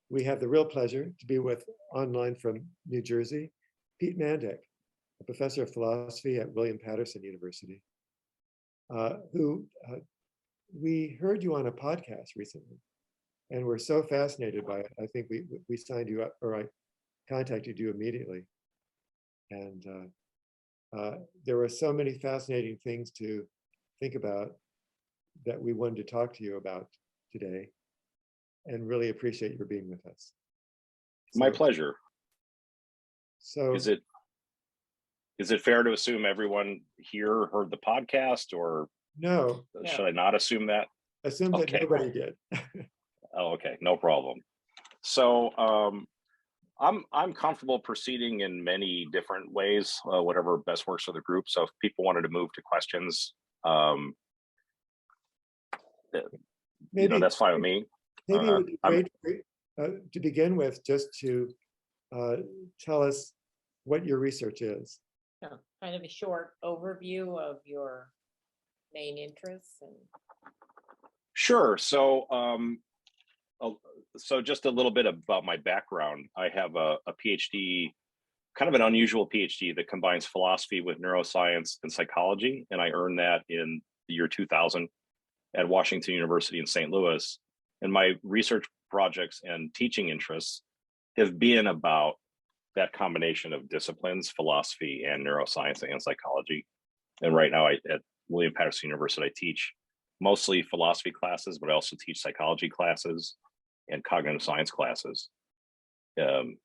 we have the real pleasure to be with online from New Jersey, Pete Mandik, a professor of philosophy at William Patterson University, who we heard you on a podcast recently, and we're so fascinated by it. I think we signed you up, or I contacted you immediately, and there were so many fascinating things to think about that we wanted to talk to you about today, and really appreciate your being with us. My pleasure. So is it fair to assume everyone here heard the podcast, or no? Should I not assume that? Assume that nobody did. Oh, okay, no problem. So I'm comfortable proceeding in many different ways, whatever best works for the group. So if people wanted to move to questions, maybe that's fine with me. Maybe it would be great to begin with, just to tell us what your research is. Yeah, kind of a short overview of your main interests. Sure. So, so just a little bit about my background. I have a PhD, kind of an unusual PhD that combines philosophy with neuroscience and psychology, and I earned that in the year 2000 at Washington University in St. Louis. And my research projects and teaching interests have been about that combination of disciplines, philosophy and neuroscience and psychology. And right now at William Patterson University, I teach mostly philosophy classes, but I also teach psychology classes and cognitive science classes. The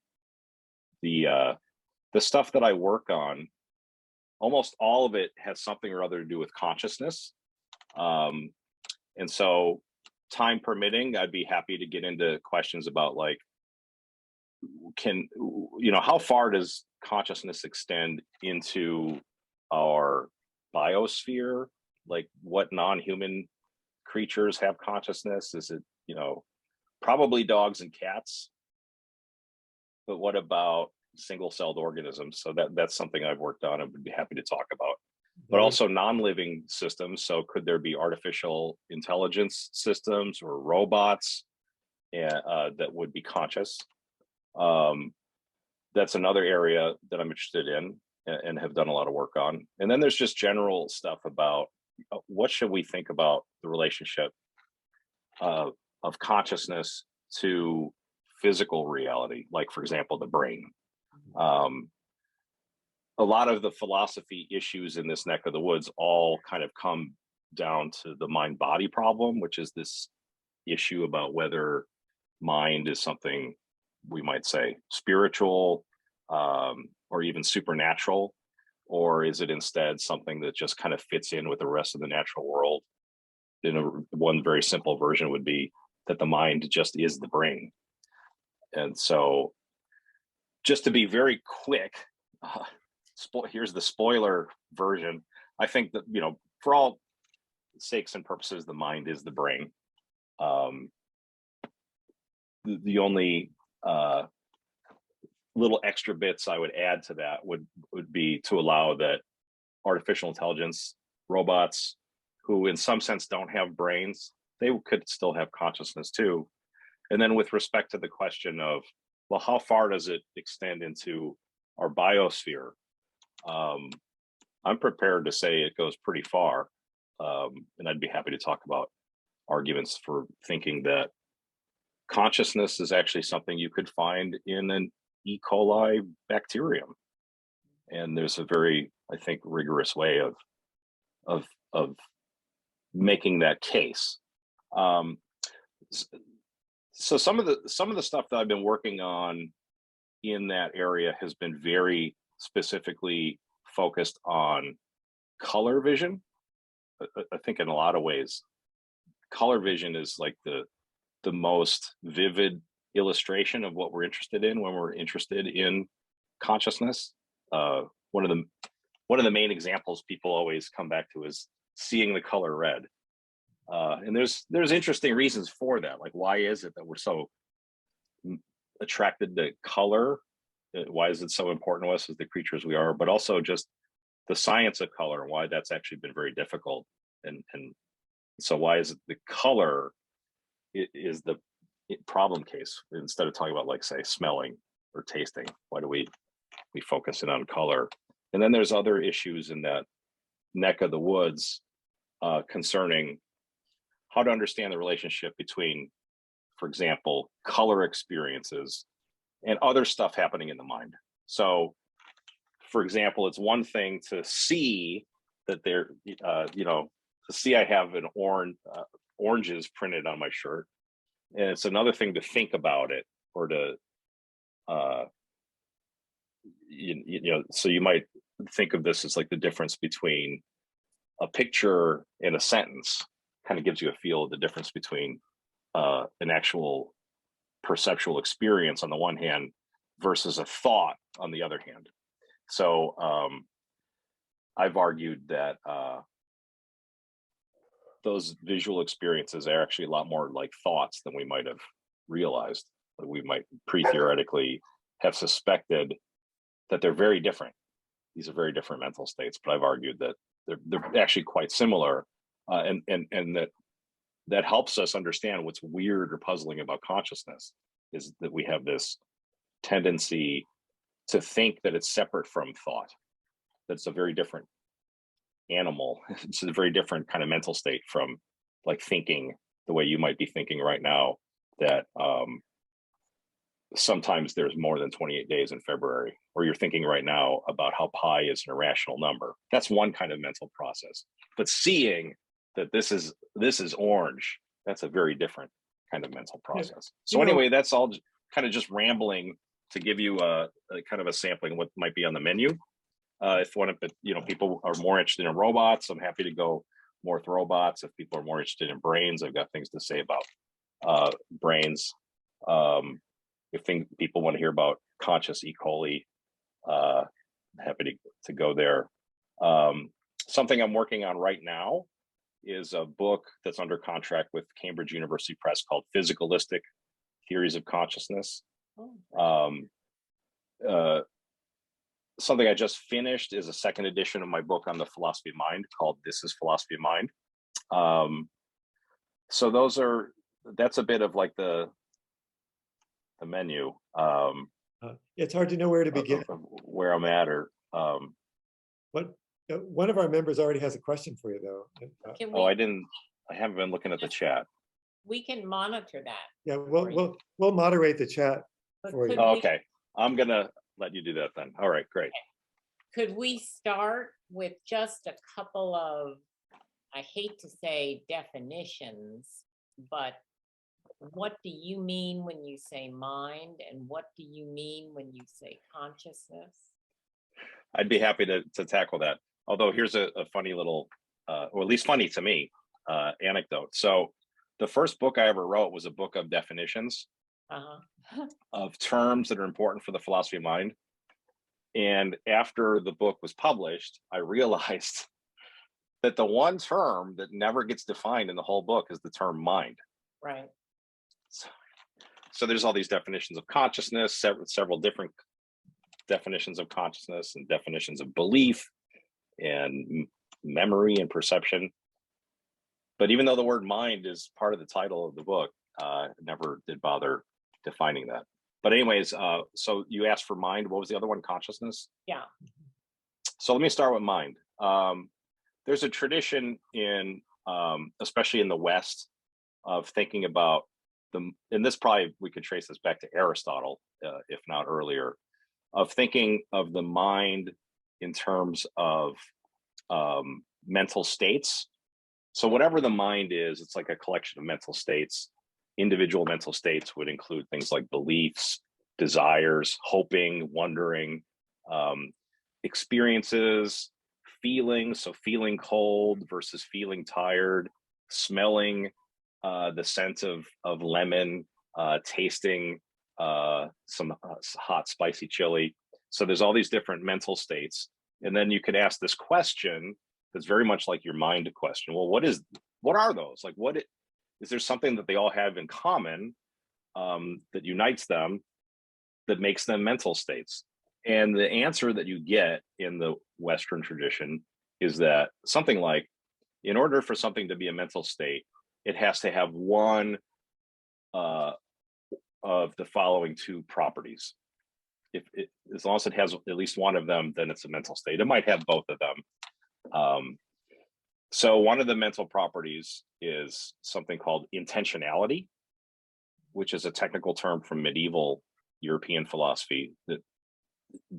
stuff that I work on, almost all of it has something or other to do with consciousness. And so, time permitting, I'd be happy to get into questions about, like, how far does consciousness extend into our biosphere? Like, what non-human creatures have consciousness? Is it, probably dogs and cats, but what about single-celled organisms? So that's something I've worked on and would be happy to talk about. But also non-living systems. So could there be artificial intelligence systems or robots that would be conscious? That's another area that I'm interested in and have done a lot of work on. And then there's just general stuff about what should we think about the relationship of consciousness to physical reality, like, for example, the brain. A lot of the philosophy issues in this neck of the woods all kind of come down to the mind-body problem, which is this issue about whether mind is something we might say spiritual, or even supernatural, or is it instead something that just kind of fits in with the rest of the natural world? One very simple version would be that the mind just is the brain. And so, just to be very quick, here's the spoiler version. I think that, for all sakes and purposes, the mind is the brain. The only little extra bits I would add to that would be to allow that artificial intelligence robots, who in some sense don't have brains, they could still have consciousness too. And then with respect to the question of, well, how far does it extend into our biosphere? I'm prepared to say it goes pretty far. And I'd be happy to talk about arguments for thinking that consciousness is actually something you could find in an E. coli bacterium. And there's a very, I think, rigorous way of making that case. So some of the stuff that I've been working on in that area has been very specifically focused on color vision. I think in a lot of ways, color vision is like the most vivid illustration of what we're interested in when we're interested in consciousness. One of the main examples people always come back to is seeing the color red. And there's interesting reasons for that. Like, why is it that we're so attracted to color? Why is it so important to us as the creatures we are? But also just the science of color and why that's actually been very difficult. And so why is it the color is the problem case instead of talking about, like, say, smelling or tasting. Why do we focus in on color? And then there's other issues in that neck of the woods concerning how to understand the relationship between, for example, color experiences and other stuff happening in the mind. So, for example, it's one thing to see that to see I have an oranges printed on my shirt, and it's another thing to think about it, or to, so you might think of this as like the difference between a picture and a sentence. Kind of gives you a feel of the difference between an actual perceptual experience on the one hand versus a thought on the other hand. So I've argued that those visual experiences are actually a lot more like thoughts than we might have realized. That we might pre-theoretically have suspected that they're very different. These are very different mental states, but I've argued that they're actually quite similar, and that helps us understand what's weird or puzzling about consciousness, is that we have this tendency to think that it's separate from thought. That's a very different animal. It's a very different kind of mental state from, like, thinking the way you might be thinking right now, that sometimes there's more than 28 days in February, or you're thinking right now about how pi is an irrational number. That's one kind of mental process. But seeing that this is orange, that's a very different kind of mental process. So anyway, that's all kind of just rambling to give you a kind of a sampling of what might be on the menu. If one of the, people are more interested in robots, I'm happy to go more with robots. If people are more interested in brains, I've got things to say about brains. If people want to hear about conscious E. coli, happy to go there. Something I'm working on right now is a book that's under contract with Cambridge University Press called Physicalistic Theories of Consciousness. Something I just finished is a second edition of my book on the philosophy of mind called This is Philosophy of Mind. So that's a bit of like the menu. It's hard to know where to begin. Of where I'm at, or But one of our members already has a question for you, though. I haven't been looking at the chat. We can monitor that. Yeah, we'll moderate the chat for you. Okay, I'm gonna let you do that then. All right, great. Could we start with just a couple of, I hate to say definitions, but what do you mean when you say mind, and what do you mean when you say consciousness? I'd be happy to tackle that. Although here's a funny little, or at least funny to me, anecdote. So the first book I ever wrote was a book of definitions of terms that are important for the philosophy of mind. And after the book was published, I realized that the one term that never gets defined in the whole book is the term mind. Right. So there's all these definitions of consciousness, several different definitions of consciousness, and definitions of belief and memory and perception. But even though the word mind is part of the title of the book, never did bother defining that. But anyways, so you asked for mind. What was the other one? Consciousness? Yeah. So let me start with mind. There's a tradition in, especially in the West, of thinking about and this probably, we could trace this back to Aristotle, if not earlier, of thinking of the mind in terms of mental states. So whatever the mind is, it's like a collection of mental states. Individual mental states would include things like beliefs, desires, hoping, wondering, experiences, feelings. So feeling cold versus feeling tired, smelling the scent of lemon, tasting some hot, spicy chili. So there's all these different mental states. And then you could ask this question that's very much like your mind question. Well, what are those? Like, is there something that they all have in common that unites them, that makes them mental states? And the answer that you get in the Western tradition is that something like, in order for something to be a mental state, it has to have one of the following two properties. As long as it has at least one of them, then it's a mental state. It might have both of them. So one of the mental properties is something called intentionality, which is a technical term from medieval European philosophy that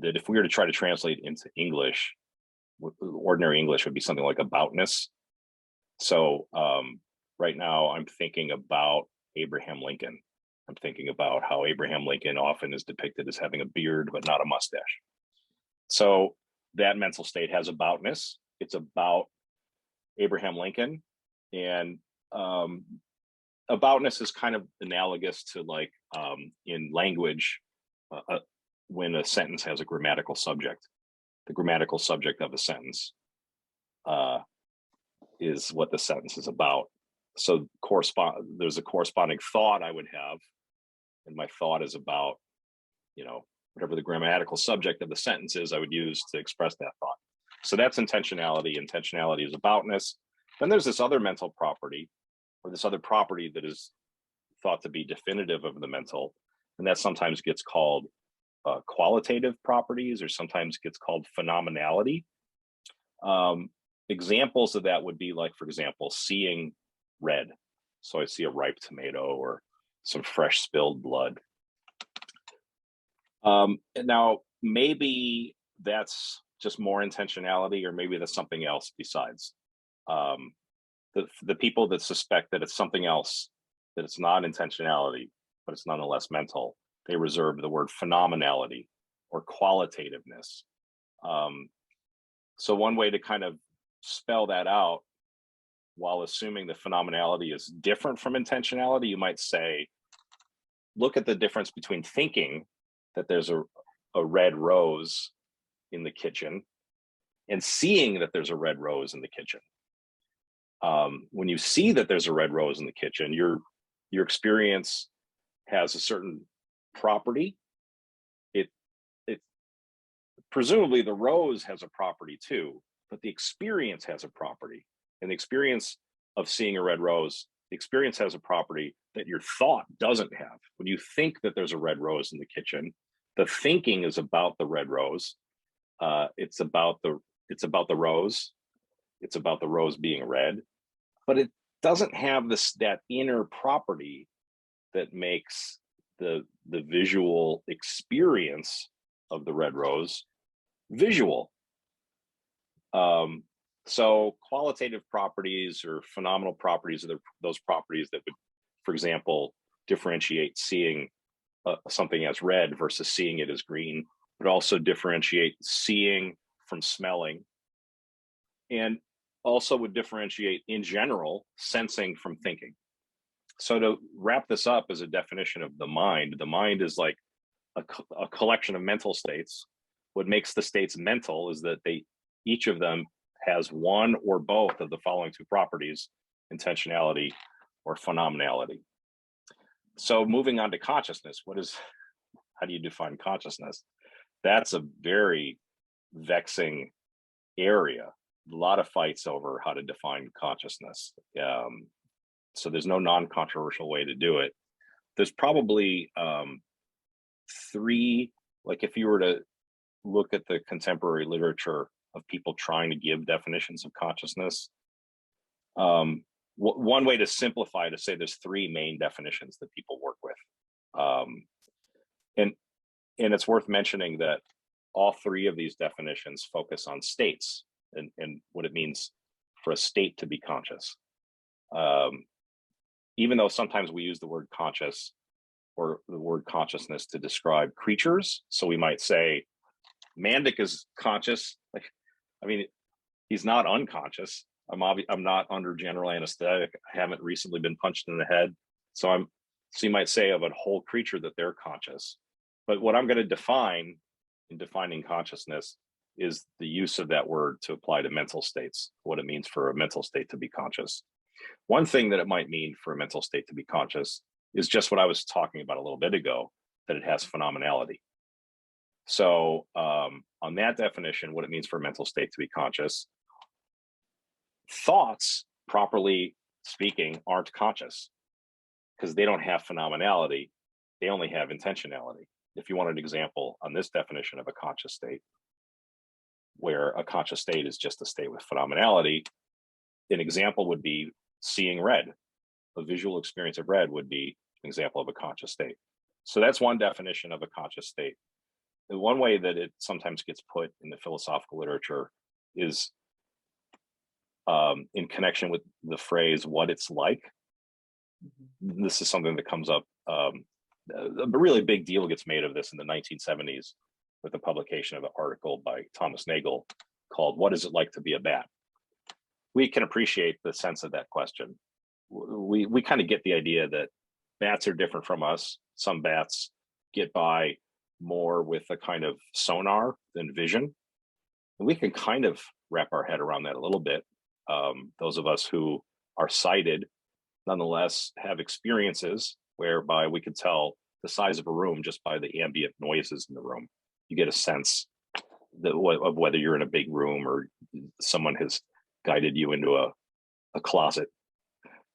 if we were to try to translate into English, ordinary English would be something like aboutness. So right now I'm thinking about Abraham Lincoln. I'm thinking about how Abraham Lincoln often is depicted as having a beard, but not a mustache. So that mental state has aboutness. It's about Abraham Lincoln. And aboutness is kind of analogous to like in language, when a sentence has a grammatical subject. The grammatical subject of a sentence is what the sentence is about. So there's a corresponding thought I would have, and my thought is about, whatever the grammatical subject of the sentence is, I would use to express that thought. So that's intentionality. Intentionality is aboutness. Then there's this other mental property, or this other property that is thought to be definitive of the mental, and that sometimes gets called qualitative properties, or sometimes gets called phenomenality. Examples of that would be like, for example, seeing red. So I see a ripe tomato or some fresh spilled blood. Now, maybe that's just more intentionality, or maybe that's something else besides. The people that suspect that it's something else, that it's not intentionality, but it's nonetheless mental, they reserve the word phenomenality or qualitativeness. So one way to kind of spell that out, while assuming that phenomenality is different from intentionality, you might say, look at the difference between thinking that there's a red rose in the kitchen and seeing that there's a red rose in the kitchen. When you see that there's a red rose in the kitchen, your experience has a certain property. It presumably the rose has a property too, but the experience has a property. And the experience of seeing a red rose, the experience has a property that your thought doesn't have. When you think that there's a red rose in the kitchen, the thinking is about the red rose. It's about the rose. It's about the rose being red, but it doesn't have that inner property that makes the visual experience of the red rose visual. So qualitative properties or phenomenal properties are those properties that would, for example, differentiate seeing something as red versus seeing it as green, but also differentiate seeing from smelling, and also would differentiate in general sensing from thinking. So to wrap this up as a definition of the mind is like a collection of mental states. What makes the states mental is that each of them has one or both of the following two properties: intentionality or phenomenality. So moving on to consciousness, how do you define consciousness? That's a very vexing area. A lot of fights over how to define consciousness. So there's no non-controversial way to do it. There's probably three, like if you were to look at the contemporary literature of people trying to give definitions of consciousness, one way to simplify to say there's three main definitions that people work with. And it's worth mentioning that all three of these definitions focus on states and what it means for a state to be conscious. Even though sometimes we use the word conscious or the word consciousness to describe creatures. So we might say Mandik is conscious. He's not unconscious. I'm not under general anesthetic. I haven't recently been punched in the head. So you might say of a whole creature that they're conscious. But what I'm going to define in defining consciousness is the use of that word to apply to mental states, what it means for a mental state to be conscious. One thing that it might mean for a mental state to be conscious is just what I was talking about a little bit ago, that it has phenomenality. So on that definition, what it means for a mental state to be conscious, thoughts, properly speaking, aren't conscious because they don't have phenomenality. they only have intentionality. If you want an example on this definition of a conscious state, where a conscious state is just a state with phenomenality, an example would be seeing red. A visual experience of red would be an example of a conscious state. So that's one definition of a conscious state. The one way that it sometimes gets put in the philosophical literature is in connection with the phrase "what it's like." This is something that comes up. A really big deal gets made of this in the 1970s with the publication of an article by Thomas Nagel called "What is it like to be a bat?" We can appreciate the sense of that question. We kind of get the idea that bats are different from us. Some bats get by more with a kind of sonar than vision. And we can kind of wrap our head around that a little bit. Those of us who are sighted, nonetheless, have experiences whereby we can tell the size of a room just by the ambient noises in the room. You get a sense of whether you're in a big room or someone has guided you into a closet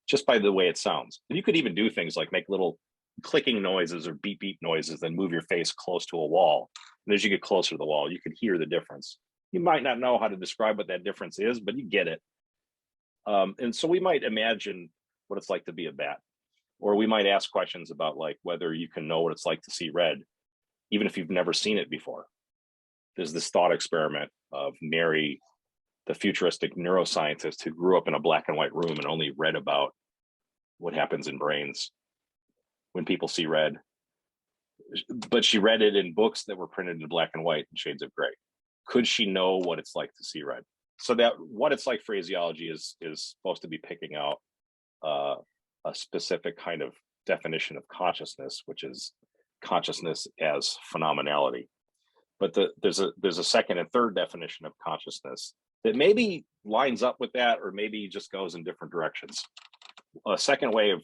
just by the way it sounds. And you could even do things like make little clicking noises or beep beep noises, then move your face close to a wall. And as you get closer to the wall, you can hear the difference. You might not know how to describe what that difference is, but you get it. And so we might imagine what it's like to be a bat, or we might ask questions about like whether you can know what it's like to see red, even if you've never seen it before. There's this thought experiment of Mary, the futuristic neuroscientist who grew up in a black and white room and only read about what happens in brains when people see red. But she read it in books that were printed in black and white and shades of gray. Could she know what it's like to see red? So that what it's like phraseology is supposed to be picking out a specific kind of definition of consciousness, which is consciousness as phenomenality. But there's a second and third definition of consciousness that maybe lines up with that, or maybe just goes in different directions. A second way of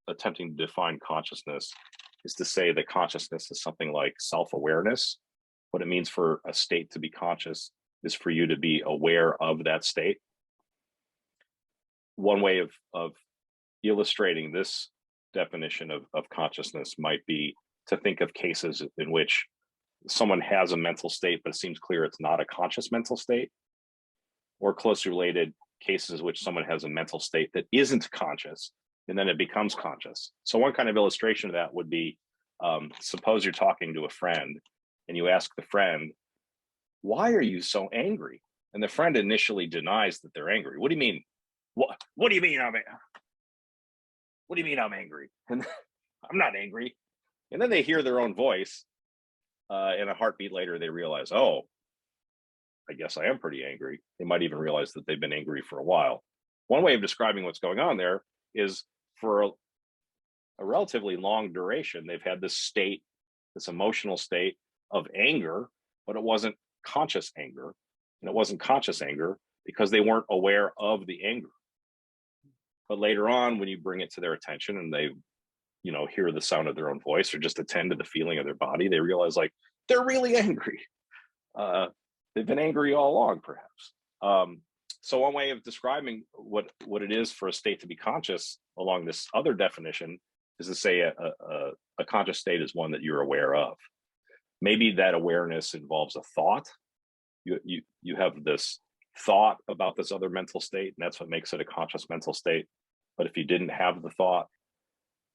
attempting to define consciousness is to say that consciousness is something like self-awareness. What it means for a state to be conscious is for you to be aware of that state. One way of illustrating this definition of consciousness might be to think of cases in which someone has a mental state, but it seems clear it's not a conscious mental state, or closely related cases in which someone has a mental state that isn't conscious, and then it becomes conscious. So one kind of illustration of that would be, suppose you're talking to a friend and you ask the friend, "Why are you so angry?" And the friend initially denies that they're angry. "What do you mean? What do you mean what do you mean I'm angry?" And I'm not angry. And then they hear their own voice, and a heartbeat later, they realize, oh, I guess I am pretty angry. They might even realize that they've been angry for a while. One way of describing what's going on there is for a relatively long duration, they've had this state, this emotional state of anger, but it wasn't conscious anger. And it wasn't conscious anger because they weren't aware of the anger. But later on, when you bring it to their attention and they, hear the sound of their own voice or just attend to the feeling of their body, they realize like they're really angry. They've been angry all along, perhaps. So one way of describing what it is for a state to be conscious along this other definition is to say a conscious state is one that you're aware of. Maybe that awareness involves a thought. You have this thought about this other mental state, and that's what makes it a conscious mental state. But if you didn't have the thought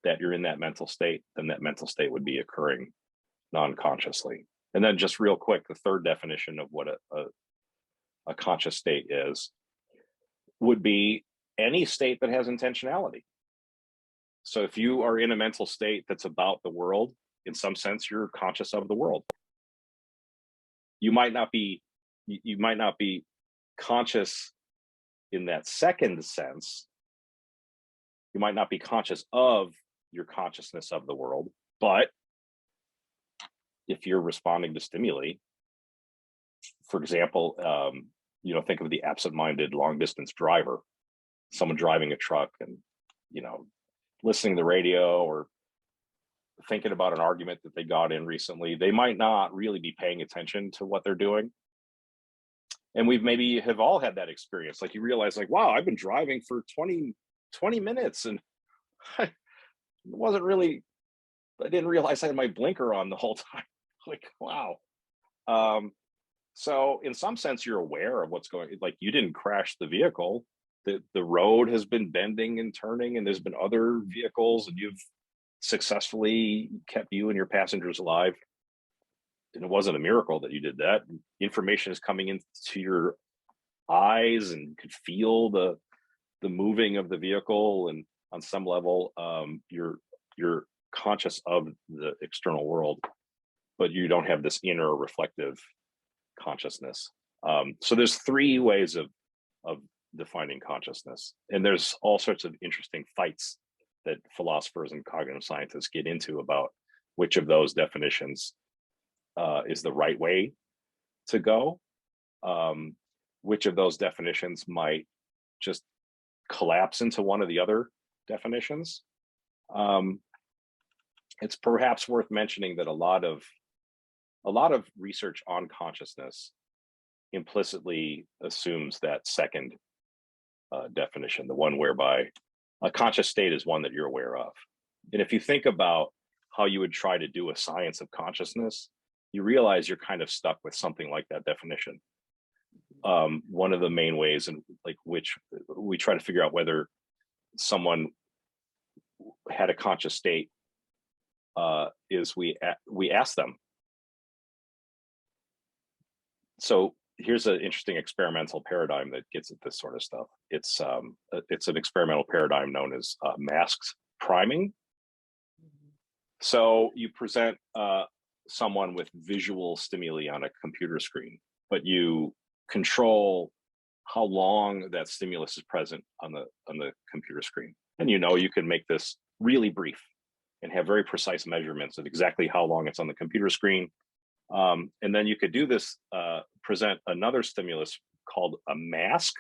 that you're in that mental state, then that mental state would be occurring non-consciously. And then just real quick, the third definition of what a conscious state is would be any state that has intentionality. So if you are in a mental state that's about the world, in some sense, you're conscious of the world. You might not be conscious in that second sense. You might not be conscious of your consciousness of the world, but if you're responding to stimuli, for example, think of the absent-minded long-distance driver, someone driving a truck and, listening to the radio or thinking about an argument that they got in recently. They might not really be paying attention to what they're doing. And we've maybe have all had that experience. Like you realize like, wow, I've been driving for 20 minutes and I wasn't really I didn't realize I had my blinker on the whole time. Like, wow. Um, so in some sense, you're aware of what's going, like you didn't crash the vehicle. The road has been bending and turning, and there's been other vehicles, and you've successfully kept you and your passengers alive. And it wasn't a miracle that you did that. Information is coming into your eyes, and you could feel the moving of the vehicle, and on some level, you're conscious of the external world, but you don't have this inner reflective consciousness. So there's three ways of defining consciousness, and there's all sorts of interesting fights that philosophers and cognitive scientists get into about which of those definitions is the right way to go. Which of those definitions might just collapse into one of the other definitions. It's perhaps worth mentioning that a lot of research on consciousness implicitly assumes that second definition, the one whereby a conscious state is one that you're aware of. And if you think about how you would try to do a science of consciousness, you realize you're kind of stuck with something like that definition. One of the main ways in like which we try to figure out whether someone had a conscious state is we ask them. So here's an interesting experimental paradigm that gets at this sort of stuff. It's an experimental paradigm known as masked priming. So you present someone with visual stimuli on a computer screen, but you control how long that stimulus is present on the computer screen. And you can make this really brief and have very precise measurements of exactly how long it's on the computer screen. And then you could do this, present another stimulus called a mask.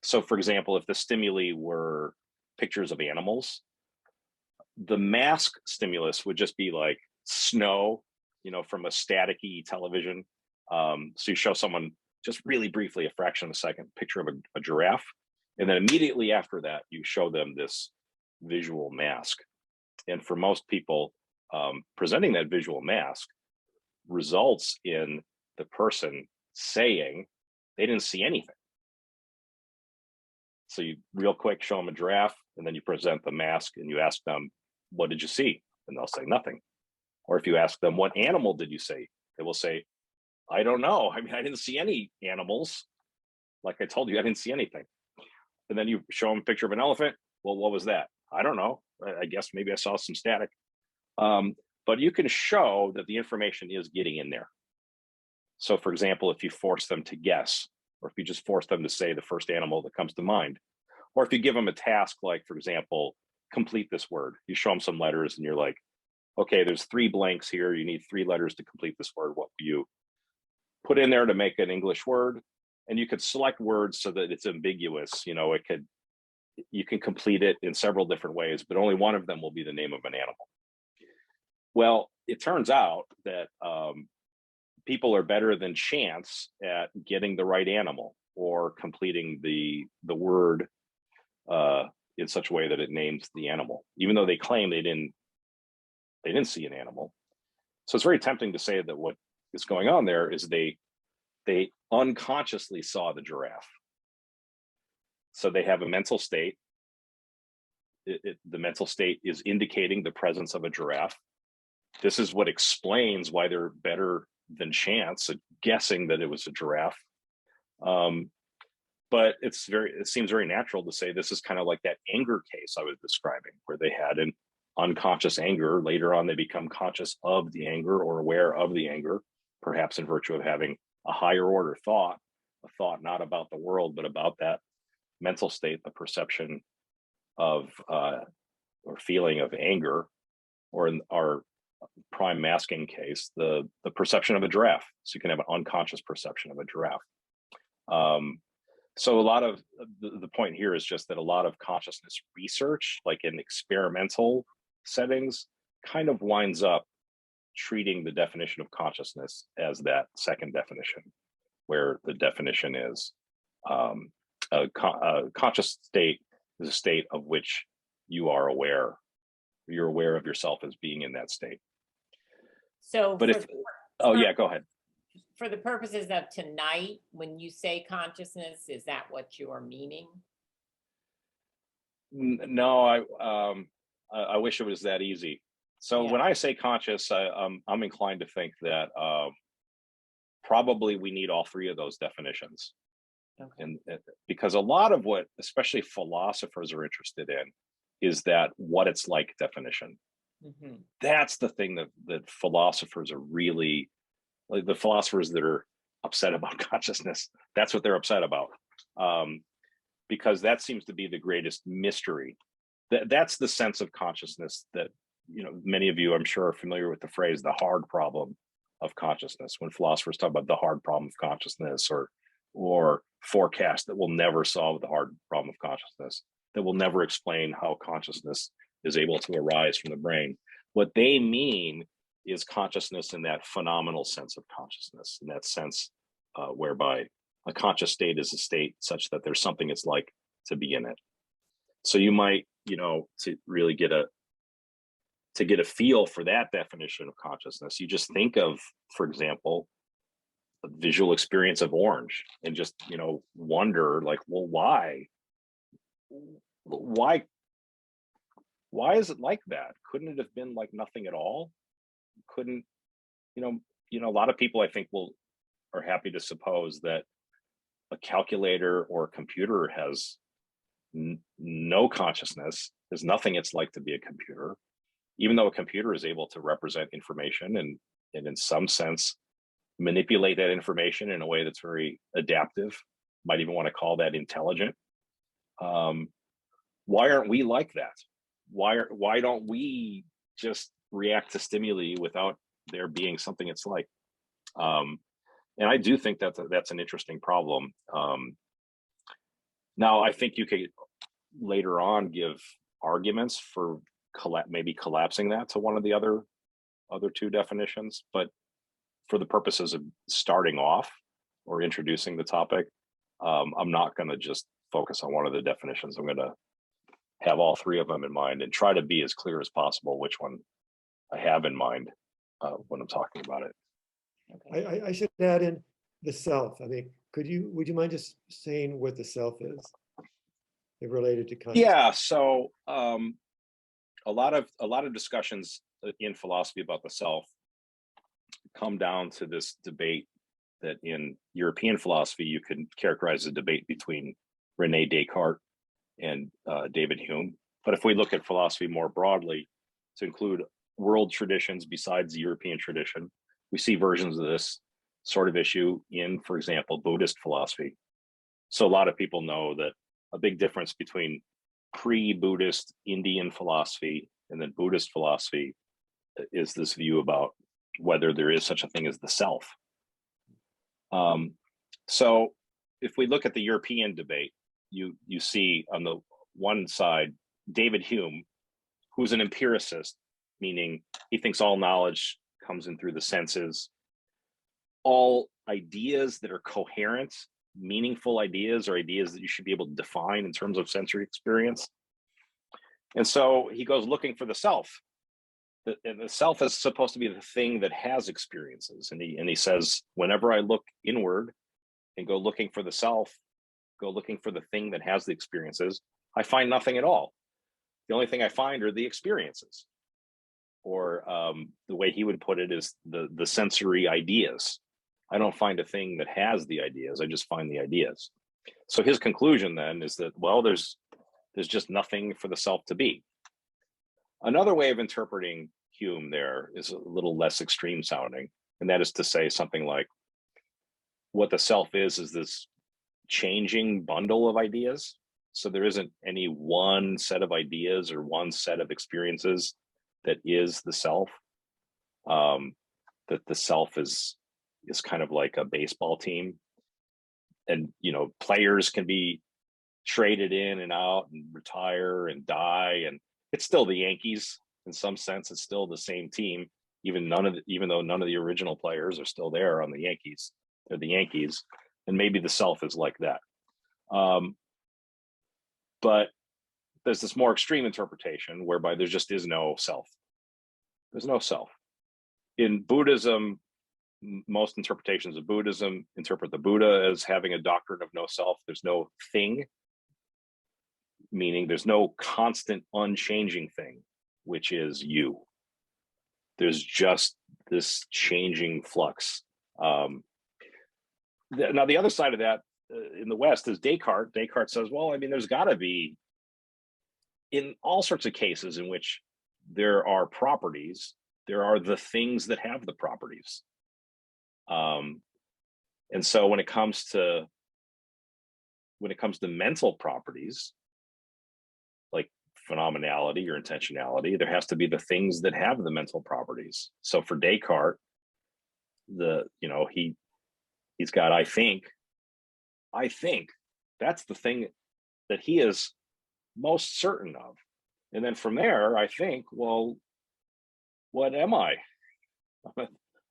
So for example, if the stimuli were pictures of animals, the mask stimulus would just be like snow, from a staticky television. So you show someone just really briefly, a fraction of a second, picture of a giraffe. And then immediately after that, you show them this visual mask. And for most people, presenting that visual mask results in the person saying they didn't see anything. So you real quick show them a giraffe, and then you present the mask and you ask them, what did you see? And they'll say nothing. Or if you ask them, what animal did you see? They will say, I don't know. I mean, I didn't see any animals. Like I told you, I didn't see anything. And then you show them a picture of an elephant. Well, what was that? I don't know. I guess maybe I saw some static. But you can show that the information is getting in there. So for example, if you force them to guess, or if you just force them to say the first animal that comes to mind, or if you give them a task, like, for example, complete this word, you show them some letters and you're like, okay, there's 3 blanks here. You need 3 letters to complete this word. What do you put in there to make an English word? And you could select words so that it's ambiguous. You can complete it in several different ways, but only one of them will be the name of an animal. Well, it turns out that people are better than chance at getting the right animal or completing the word in such a way that it names the animal, even though they claim they didn't see an animal. So it's very tempting to say that what is going on there is they unconsciously saw the giraffe. So they have a mental state. The mental state is indicating the presence of a giraffe. This is what explains why they're better than chance at guessing that it was a giraffe. But it seems very natural to say this is kind of like that anger case I was describing, where they had an unconscious anger. Later on, they become conscious of the anger or aware of the anger, perhaps in virtue of having a higher order thought, a thought not about the world, but about that mental state, the perception of or feeling of anger, or in our prime masking case, the perception of a giraffe. So you can have an unconscious perception of a giraffe. So a lot of the point here is just that a lot of consciousness research, like in experimental settings, kind of winds up treating the definition of consciousness as that second definition, where the definition is a conscious state is a state of which you are aware you're aware of yourself as being in that state. So But oh yeah, go ahead. for the purposes of tonight, when you say consciousness, is that what you're meaning? No, I wish it was that easy. So Yeah. when I say conscious, I'm inclined to think that probably we need all three of those definitions. Okay. And because a lot of what especially philosophers are interested in is that what it's like definition. Mhm. That's the thing that philosophers are really, like, the philosophers that are upset about consciousness, that's what they're upset about. Because that seems to be the greatest mystery. That's the sense of consciousness that, many of you, I'm sure, are familiar with the phrase, the hard problem of consciousness, when philosophers talk about the hard problem of consciousness, or forecast that will never solve the hard problem of consciousness, that will never explain how consciousness is able to arise from the brain. What they mean is consciousness in that phenomenal sense of consciousness, in that sense whereby a conscious state is a state such that there's something it's like to be in it. So you might, to really get a feel for that definition of consciousness, you just think of, for example, a visual experience of orange and just, wonder, like, well, why is it like that? Couldn't it have been like nothing at all? Couldn't, a lot of people, I think, are happy to suppose that a calculator or a computer has no consciousness. There's nothing it's like to be a computer, even though a computer is able to represent information and in some sense manipulate that information in a way that's very adaptive. Might even want to call that intelligent. Why aren't we like that? Why don't we just react to stimuli without there being something it's like? And I do think that's an interesting problem. Now, I think you could later on give arguments for maybe collapsing that to one of the other two definitions, but for the purposes of starting off or introducing the topic, I'm not going to just focus on one of the definitions. I'm going to have all three of them in mind and try to be as clear as possible which one I have in mind when I'm talking about it. Okay. I should add in the self. I mean, would you mind just saying what the self is related to consciousness? Yeah. So a lot of discussions in philosophy about the self come down to this debate that in European philosophy you can characterize a debate between Rene Descartes and David Hume. But if we look at philosophy more broadly, to include world traditions besides the European tradition, we see versions of this sort of issue in, for example, Buddhist philosophy. So a lot of people know that a big difference between pre-Buddhist Indian philosophy and then Buddhist philosophy is this view about whether there is such a thing as the self. So if we look at the European debate, you see on the one side David Hume, who's an empiricist, meaning he thinks all knowledge comes in through the senses. All ideas that are coherent, meaningful ideas, are ideas that you should be able to define in terms of sensory experience. And so he goes looking for the self. And the self is supposed to be the thing that has experiences. And he says, whenever I look inward and go looking for the self, go looking for the thing that has the experiences, I find nothing at all. The only thing I find are the experiences. Or the way he would put it is the sensory ideas. I don't find a thing that has the ideas. I just find the ideas. So his conclusion then is that, well, there's just nothing for the self to be. Another way of interpreting Hume there is a little less extreme sounding, and that is to say something like, what the self is this changing bundle of ideas. So there isn't any one set of ideas or one set of experiences that is the self. That the self is kind of like a baseball team, and players can be traded in and out and retire and die, and it's still the Yankees in some sense. It's still the same team, even though none of the original players are still there on the Yankees. They're the Yankees, and maybe the self is like that. But there's this more extreme interpretation whereby there just is no self. There's no self. In Buddhism, most interpretations of Buddhism interpret the Buddha as having a doctrine of no self. There's no thing, meaning there's no constant unchanging thing, which is you. There's just this changing flux. Now, the other side of that in the West is Descartes. Descartes says, well, I mean, there's got to be, in all sorts of cases in which there are properties, there are the things that have the properties. And so when it comes to mental properties, like phenomenality or intentionality, there has to be the things that have the mental properties. So for Descartes, he's got, I think that's the thing that he is most certain of. And then from there, I think, well, what am I? I'm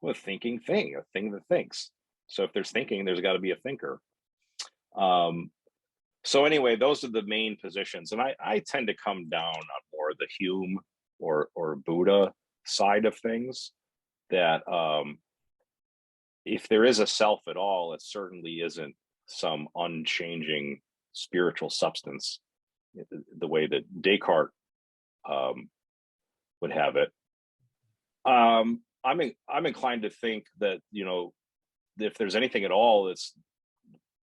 a thinking thing, a thing that thinks. So if there's thinking, there's got to be a thinker. So anyway, those are the main positions. And I tend to come down on more the Hume or Buddha side of things, that if there is a self at all, it certainly isn't some unchanging spiritual substance, the way that Descartes would have it. I'm inclined to think that, if there's anything at all that's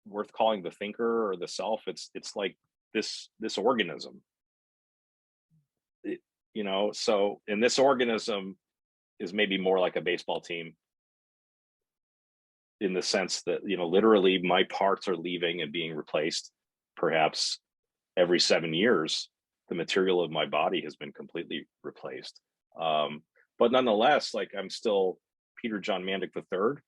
worth calling the thinker or the self, it's like this organism. So, and this organism is maybe more like a baseball team, in the sense that, literally my parts are leaving and being replaced. Perhaps every 7 years, the material of my body has been completely replaced. But nonetheless, like, I'm still Peter John Mandik III.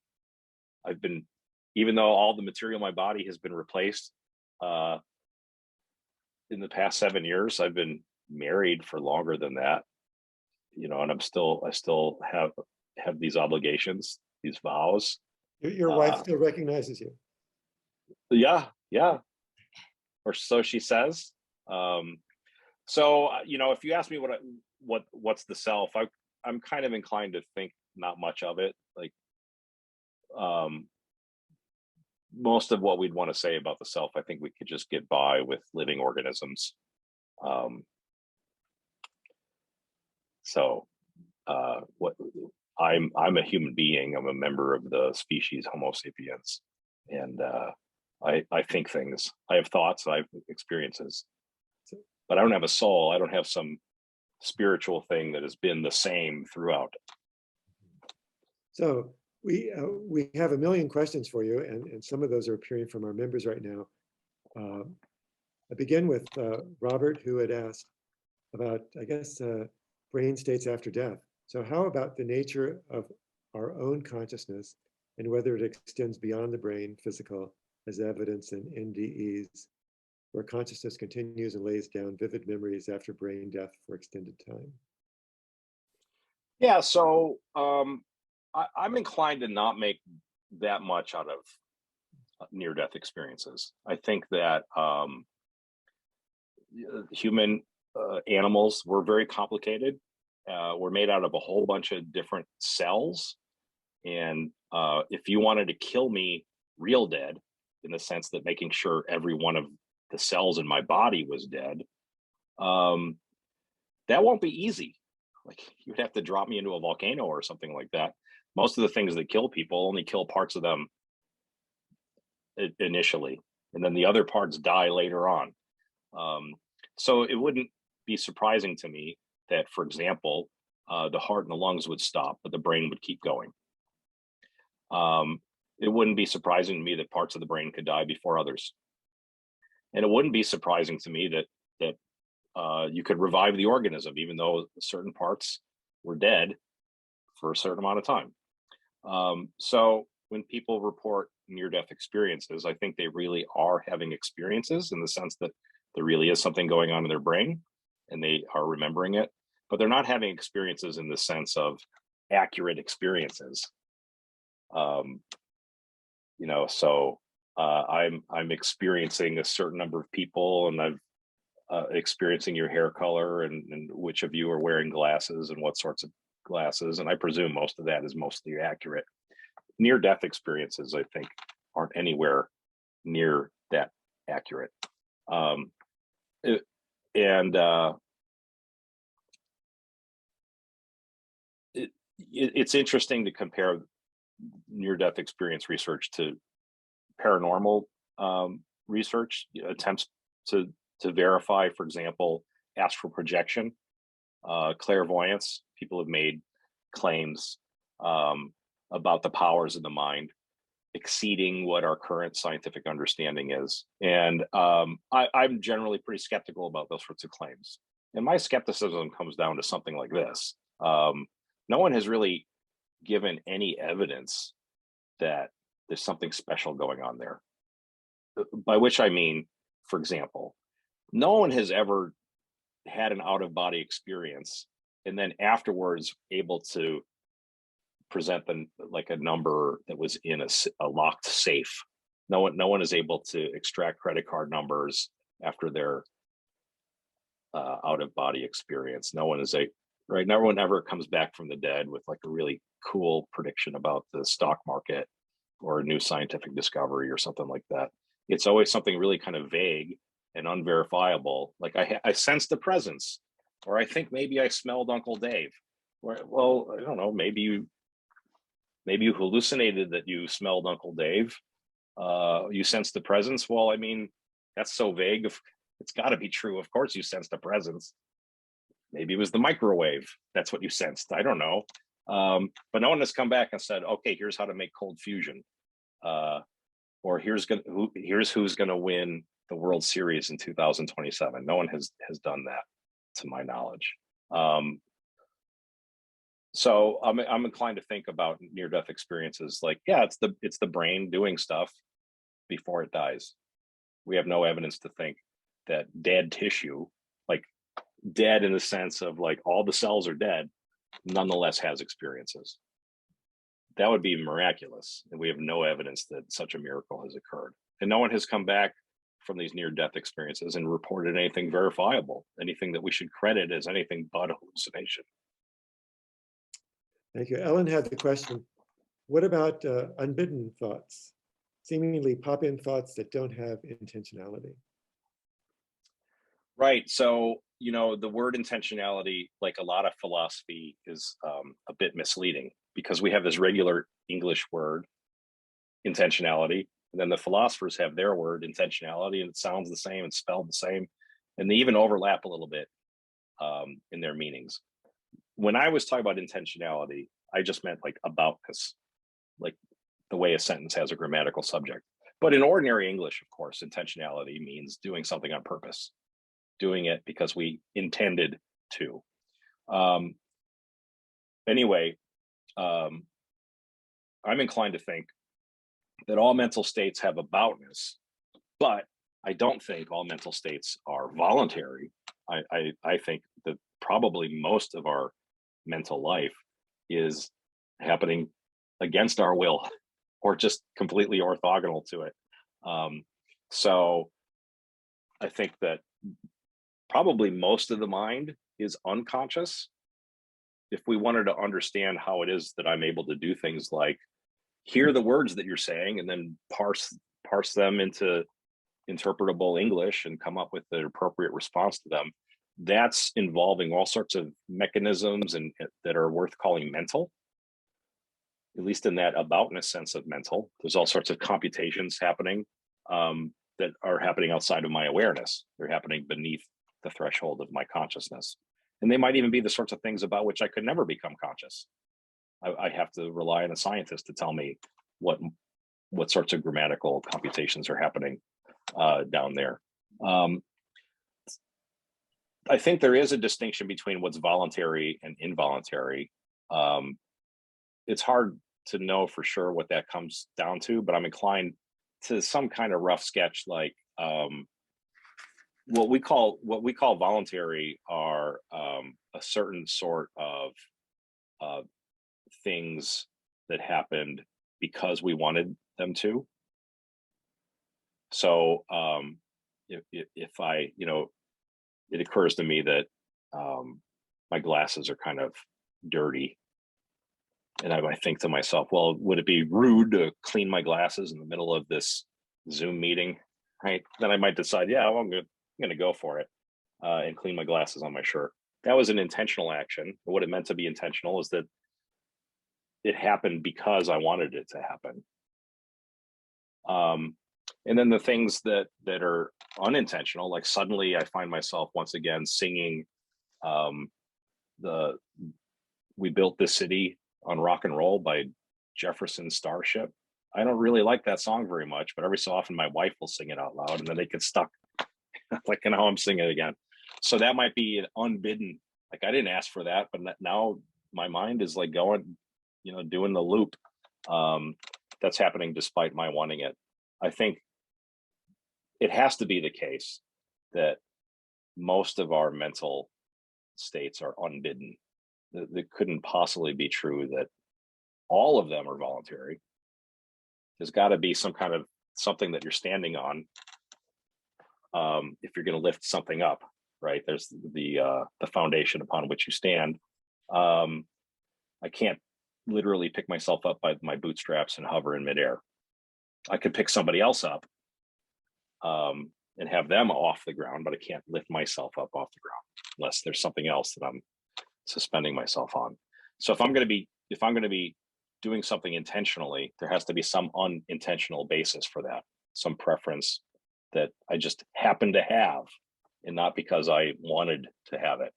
Even though all the material in my body has been replaced in the past 7 years, I've been married for longer than that, and I still have these obligations, these vows. Your wife still recognizes you. Yeah. Or so she says. So, if you ask me what's the self, I'm kind of inclined to think not much of it. Like, most of what we'd want to say about the self, I think we could just get by with living organisms. I'm a human being. I'm a member of the species Homo sapiens, and I think things. I have thoughts. I have experiences, but I don't have a soul. I don't have some spiritual thing that has been the same throughout. So we have a million questions for you, and some of those are appearing from our members right now. I begin with Robert, who had asked about, I guess, brain states after death. So how about the nature of our own consciousness and whether it extends beyond the brain physical, as evidence in NDEs, where consciousness continues and lays down vivid memories after brain death for extended time? Yeah, so I'm inclined to not make that much out of near-death experiences. I think that human animals were very complicated. We're made out of a whole bunch of different cells. And if you wanted to kill me real dead, in the sense that making sure every one of the cells in my body was dead, that won't be easy. Like, you'd have to drop me into a volcano or something like that. Most of the things that kill people only kill parts of them initially, and then the other parts die later on. So it wouldn't be surprising to me that, for example, the heart and the lungs would stop, but the brain would keep going. It wouldn't be surprising to me that parts of the brain could die before others. And it wouldn't be surprising to me that you could revive the organism, even though certain parts were dead for a certain amount of time. So when people report near-death experiences, I think they really are having experiences, in the sense that there really is something going on in their brain and they are remembering it, but they're not having experiences in the sense of accurate experiences. So I'm experiencing a certain number of people, and experiencing your hair color and which of you are wearing glasses and what sorts of glasses. And I presume most of that is mostly accurate. Near-death experiences, I think, aren't anywhere near that accurate. It's interesting to compare near-death experience research to paranormal research attempts to verify, for example, astral projection, clairvoyance. People have made claims about the powers of the mind exceeding what our current scientific understanding is. And I'm generally pretty skeptical about those sorts of claims. And my skepticism comes down to something like this. No one has really given any evidence that there's something special going on there. By which I mean, for example, no one has ever had an out-of-body experience and then afterwards able to present them like a number that was in a locked safe. No one is able to extract credit card numbers after their out-of-body experience. No one ever comes back from the dead with like a really cool prediction about the stock market or a new scientific discovery or something like that. It's always something really kind of vague and unverifiable. Like I sensed a presence, or I think maybe I smelled Uncle Dave. Well, I don't know, maybe you hallucinated that you smelled Uncle Dave. You sensed the presence. Well, I mean, that's so vague. It's got to be true. Of course you sensed a presence. Maybe it was the microwave. That's what you sensed. I don't know. But no one has come back and said, okay, here's how to make cold fusion. Or here's who's going to win the World Series in 2027. No one has done that, to my knowledge. So I'm inclined to think about near-death experiences like, yeah, it's the brain doing stuff before it dies. We have no evidence to think that dead tissue, like dead in the sense of like all the cells are dead, nonetheless has experiences. That would be miraculous. And we have no evidence that such a miracle has occurred. And no one has come back from these near-death experiences and reported anything verifiable, anything that we should credit as anything but hallucination. Thank you. Ellen had the question, what about unbidden thoughts, seemingly pop-in thoughts that don't have intentionality? Right. So, the word intentionality, like a lot of philosophy, is a bit misleading because we have this regular English word, intentionality, and then the philosophers have their word, intentionality, and it sounds the same and spelled the same, and they even overlap a little bit in their meanings. When I was talking about intentionality, I just meant like aboutness, like the way a sentence has a grammatical subject. But in ordinary English, of course, intentionality means doing something on purpose, doing it because we intended to. Anyway, I'm inclined to think that all mental states have aboutness, but I don't think all mental states are voluntary. I think that probably most of our mental life is happening against our will or just completely orthogonal to it. So I think that probably most of the mind is unconscious. If we wanted to understand how it is that I'm able to do things like hear the words that you're saying and then parse them into interpretable English and come up with the appropriate response to them, that's involving all sorts of mechanisms and that are worth calling mental, at least in that aboutness sense of mental. There's all sorts of computations happening that are happening outside of my awareness. They're happening beneath the threshold of my consciousness. And they might even be the sorts of things about which I could never become conscious. I have to rely on a scientist to tell me what sorts of grammatical computations are happening down there. I think there is a distinction between what's voluntary and involuntary. It's hard to know for sure what that comes down to, but I'm inclined to some kind of rough sketch, like what we call voluntary are a certain sort of things that happened because we wanted them to. So if I, it occurs to me that my glasses are kind of dirty. And I might think to myself, well, would it be rude to clean my glasses in the middle of this Zoom meeting? Right. Then I might decide, yeah, well, I'm going to go for it and clean my glasses on my shirt. That was an intentional action. What it meant to be intentional is that it happened because I wanted it to happen. And then the things that are unintentional, like suddenly I find myself once again singing "We Built This City on Rock and Roll" by Jefferson Starship. I don't really like that song very much, but every so often my wife will sing it out loud, and then they get stuck. Like, and now I'm singing it again. So that might be an unbidden. Like, I didn't ask for that, but now my mind is like going, doing the loop. That's happening despite my wanting it. I think it has to be the case that most of our mental states are unbidden. That couldn't possibly be true that all of them are voluntary. There's got to be some kind of something that you're standing on if you're going to lift something up, right? There's the foundation upon which you stand. I can't literally pick myself up by my bootstraps and hover in midair. I could pick somebody else up and have them off the ground, but I can't lift myself up off the ground unless there's something else that I'm suspending myself on. So if I'm going to be doing something intentionally, there has to be some unintentional basis for that, some preference that I just happen to have, and not because I wanted to have it.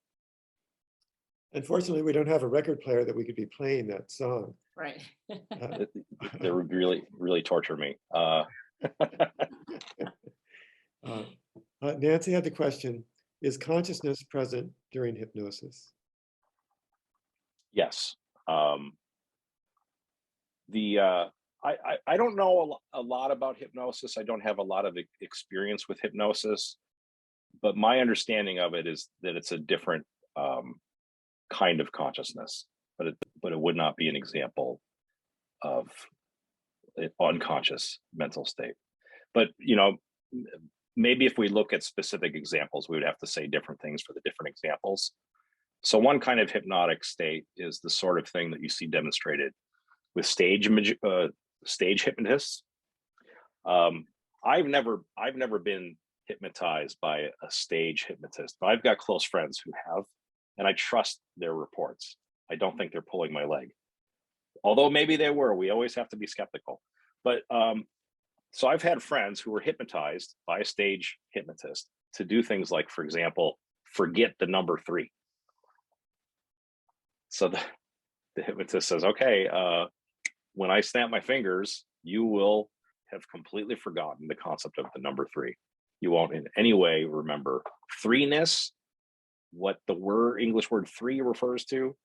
Unfortunately, we don't have a record player that we could be playing that song. Right. That would really, really torture me. Nancy had the question, is consciousness present during hypnosis? Yes. I don't know a lot about hypnosis. I don't have a lot of experience with hypnosis, but my understanding of it is that it's a different kind of consciousness, but it would not be an example of an unconscious mental state. But maybe if we look at specific examples, we would have to say different things for the different examples. So one kind of hypnotic state is the sort of thing that you see demonstrated with stage hypnotists. I've never been hypnotized by a stage hypnotist, but I've got close friends who have, and I trust their reports. I don't think they're pulling my leg, although maybe they were. We always have to be skeptical. But so I've had friends who were hypnotized by a stage hypnotist to do things like, for example, forget the number 3. So the hypnotist says, okay, when I snap my fingers, you will have completely forgotten the concept of the number 3. You won't in any way remember 3-ness, what the English word 3 refers to.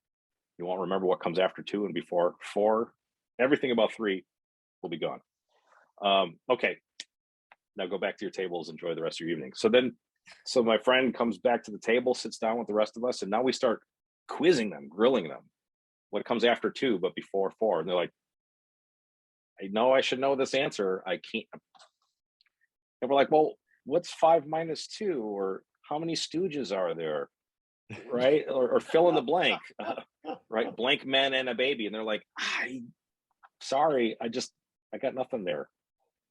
You won't remember what comes after 2 and before 4. Everything about 3 will be gone. Okay, now go back to your tables, enjoy the rest of your evening. So my friend comes back to the table, sits down with the rest of us, and now we start quizzing them, grilling them. What comes after 2 but before 4? And they're like, I know I should know this answer. I can't. And we're like, well, what's 5 minus 2? Or how many stooges are there? Right? or fill in the blank. Right? Blank men and a baby. And they're like, sorry, I got nothing there.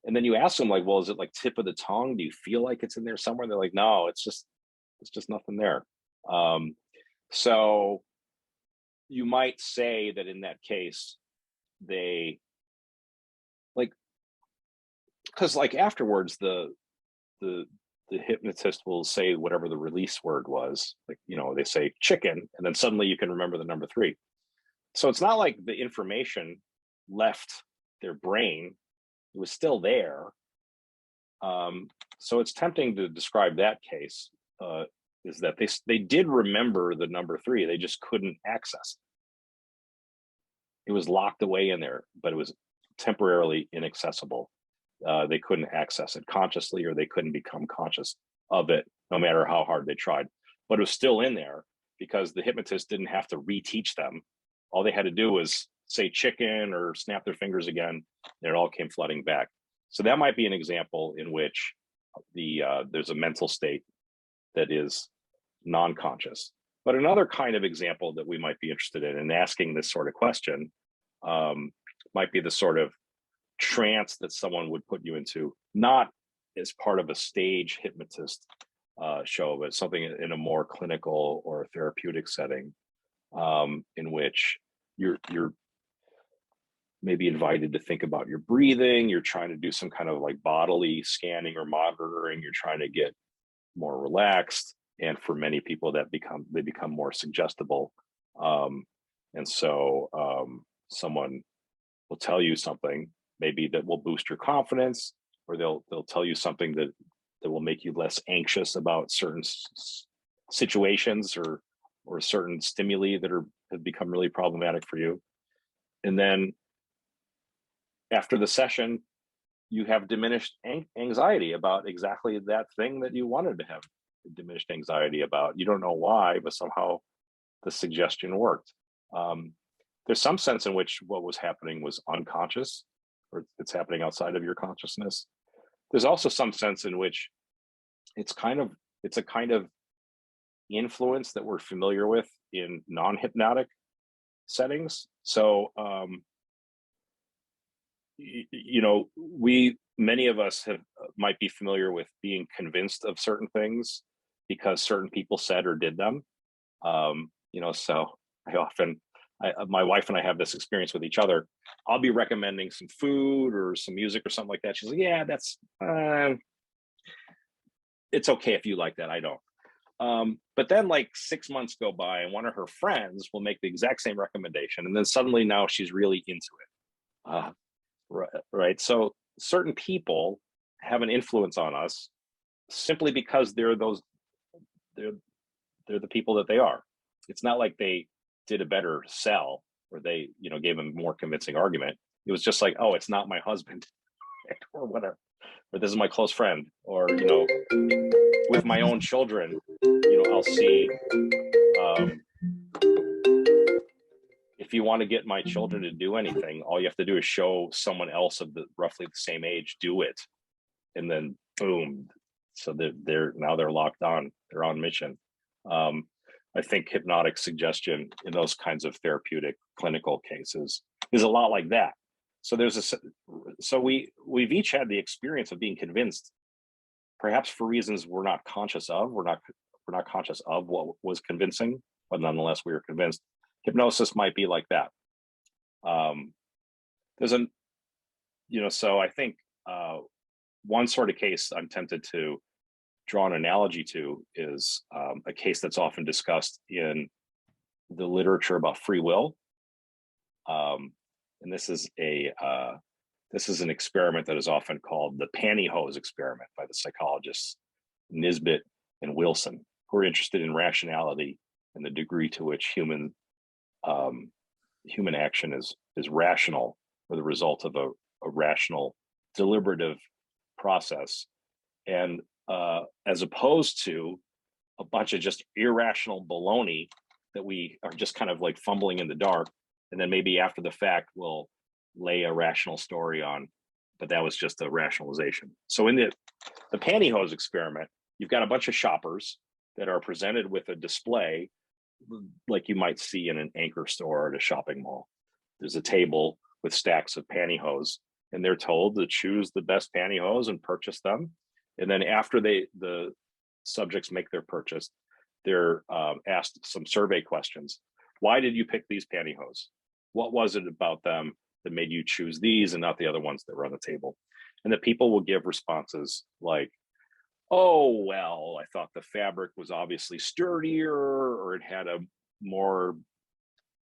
And then you ask them, like, well, is it like tip of the tongue? Do you feel like it's in there somewhere? They're like, no, it's just nothing there. So you might say that in that case, they because afterwards the hypnotist will say whatever the release word was, they say chicken, and then suddenly you can remember the number 3. So it's not like the information left their brain. It was still there. So it's tempting to describe that case is that they did remember the number 3. They just couldn't access it. It was locked away in there, but it was temporarily inaccessible. They couldn't access it consciously, or they couldn't become conscious of it, no matter how hard they tried. But it was still in there because the hypnotist didn't have to reteach them. All they had to do was say chicken or snap their fingers again, and it all came flooding back. So that might be an example in which there's a mental state that is non-conscious. But another kind of example that we might be interested in asking this sort of question might be the sort of trance that someone would put you into, not as part of a stage hypnotist show, but something in a more clinical or therapeutic setting, in which you're maybe invited to think about your breathing. You're trying to do some kind of like bodily scanning or monitoring. You're trying to get more relaxed, and for many people they become more suggestible, and so someone will tell you something maybe that will boost your confidence, or they'll tell you something that will make you less anxious about certain situations or certain stimuli that have become really problematic for you. And then after the session, you have diminished anxiety about exactly that thing that you wanted to have diminished anxiety about. You don't know why, but somehow the suggestion worked. There's some sense in which what was happening was unconscious, or it's happening outside of your consciousness. There's also some sense in which it's a kind of influence that we're familiar with in non-hypnotic settings. So, many of us might be familiar with being convinced of certain things because certain people said or did them. So my wife and I have this experience with each other. I'll be recommending some food or some music or something like that. She's like, yeah, that's, it's okay if you like that. I don't. But then like 6 months go by and one of her friends will make the exact same recommendation. And then suddenly now she's really into it. Right. So certain people have an influence on us simply because they're the people that they are. It's not like they did a better sell or they, gave a more convincing argument. It was just like, oh, it's not my husband or whatever, or this is my close friend, or, with my own children, I'll see, if you want to get my children to do anything, all you have to do is show someone else of roughly the same age do it, and then boom. So they're locked on. They're on mission. I think hypnotic suggestion in those kinds of therapeutic clinical cases is a lot like that. So we've each had the experience of being convinced, perhaps for reasons we're not conscious of. We're not conscious of what was convincing, but nonetheless we were convinced. Hypnosis might be like that. So I think one sort of case I'm tempted to draw an analogy to is a case that's often discussed in the literature about free will. And this is an experiment that is often called the pantyhose experiment by the psychologists Nisbet and Wilson, who are interested in rationality and the degree to which human action is rational or the result of a rational deliberative process, and as opposed to a bunch of just irrational baloney that we are just kind of like fumbling in the dark, and then maybe after the fact we'll lay a rational story on, but that was just a rationalization. So in the pantyhose experiment, you've got a bunch of shoppers that are presented with a display like you might see in an anchor store at a shopping mall. There's a table with stacks of pantyhose, and they're told to choose the best pantyhose and purchase them. And then after the subjects make their purchase, they're asked some survey questions. Why did you pick these pantyhose? What was it about them that made you choose these and not the other ones that were on the table? And the people will give responses like, oh, well, I thought the fabric was obviously sturdier, or it had a more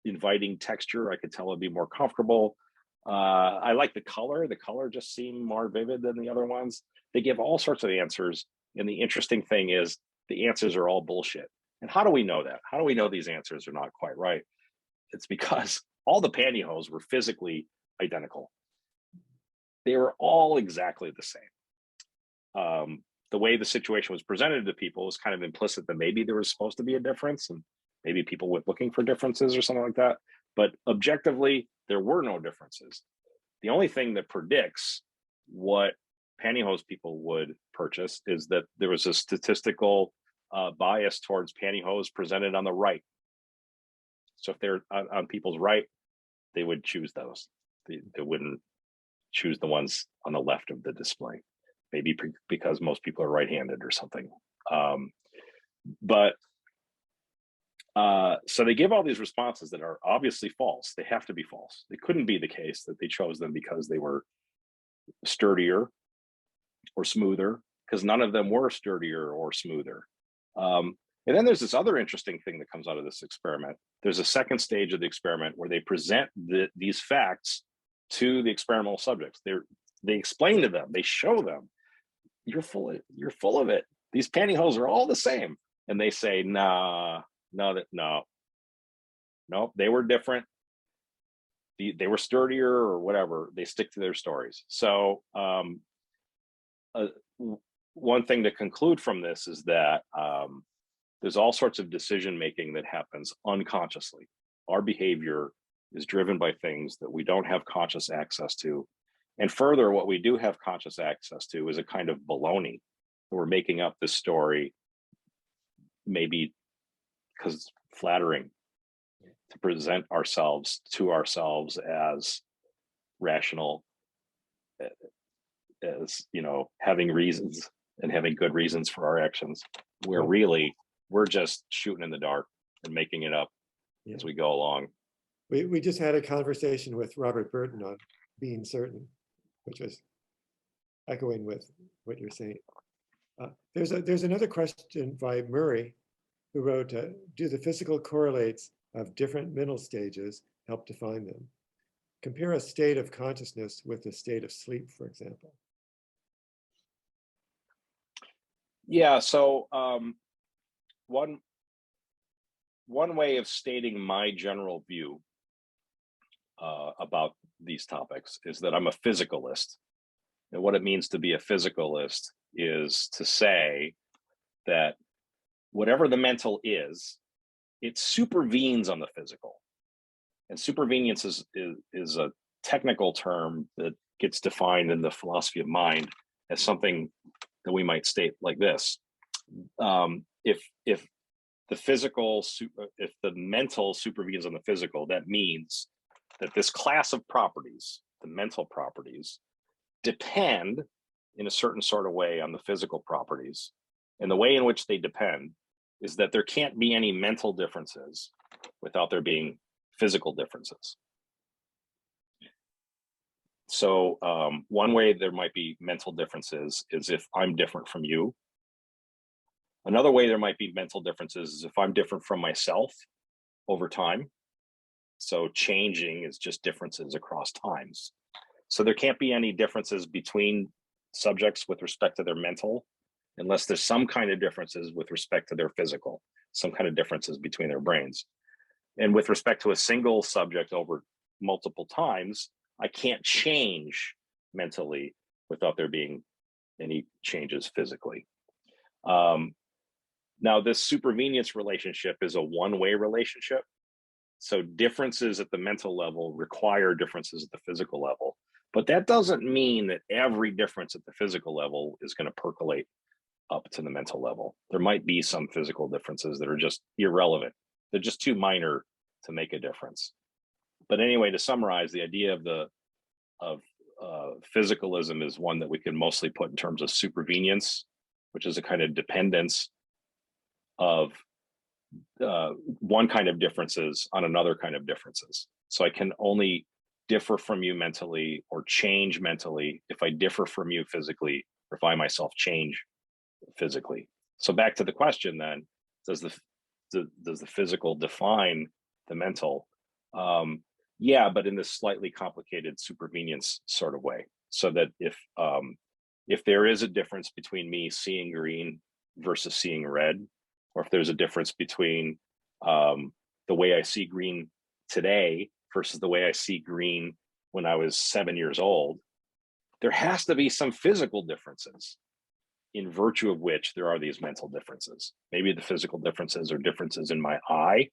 inviting texture. I could tell it'd be more comfortable. I like the color. The color just seemed more vivid than the other ones. They give all sorts of answers. And the interesting thing is the answers are all bullshit. And how do we know that? How do we know these answers are not quite right? It's because all the pantyhose were physically identical. They were all exactly the same. The way the situation was presented to people was kind of implicit that maybe there was supposed to be a difference, and maybe people were looking for differences or something like that. But objectively, there were no differences. The only thing that predicts what pantyhose people would purchase is that there was a statistical bias towards pantyhose presented on the right. So if they're on people's right, they would choose those. They wouldn't choose the ones on the left of the display, maybe because most people are right-handed or something. So they give all these responses that are obviously false. They have to be false. It couldn't be the case that they chose them because they were sturdier or smoother, because none of them were sturdier or smoother. And then there's this other interesting thing that comes out of this experiment. There's a second stage of the experiment where they present these facts to the experimental subjects. They explain to them, they show them, you're full of it. These pantyhose are all the same. And they say, no, they were different. They were sturdier or whatever. They stick to their stories. So one thing to conclude from this is that there's all sorts of decision making that happens unconsciously. Our behavior is driven by things that we don't have conscious access to. And further, what we do have conscious access to is a kind of baloney. We're making up this story, maybe because it's flattering to present ourselves to ourselves as rational, as, you know, having reasons and having good reasons for our actions, where really we're just shooting in the dark and making it up as we go along. We just had a conversation with Robert Burton on being certain, which was echoing with what you're saying. There's another question by Murray, who wrote, do the physical correlates of different mental stages help define them? Compare a state of consciousness with a state of sleep, for example. Yeah, so one way of stating my general view about these topics is that I'm a physicalist. And what it means to be a physicalist is to say that whatever the mental is, it supervenes on the physical. And supervenience is a technical term that gets defined in the philosophy of mind as something that we might state like this. If the mental supervenes on the physical, that means that this class of properties, the mental properties, depend in a certain sort of way on the physical properties. And the way in which they depend is that there can't be any mental differences without there being physical differences. So one way there might be mental differences is if I'm different from you. Another way there might be mental differences is if I'm different from myself over time. So changing is just differences across times. So there can't be any differences between subjects with respect to their mental, unless there's some kind of differences with respect to their physical, some kind of differences between their brains. And with respect to a single subject over multiple times, I can't change mentally without there being any changes physically. Now, this supervenience relationship is a one-way relationship. So differences at the mental level require differences at the physical level. But that doesn't mean that every difference at the physical level is going to percolate up to the mental level. There might be some physical differences that are just irrelevant. They're just too minor to make a difference. But anyway, to summarize, the idea of physicalism is one that we can mostly put in terms of supervenience, which is a kind of dependence of one kind of differences on another kind of differences. So I can only differ from you mentally or change mentally if I differ from you physically, or if I myself change physically. So back to the question then, does the physical define the mental? Yeah, but in this slightly complicated supervenience sort of way. So that if there is a difference between me seeing green versus seeing red, or if there's a difference between the way I see green today versus the way I see green when I was 7 years old, there has to be some physical differences in virtue of which there are these mental differences. Maybe the physical differences are differences in my eye,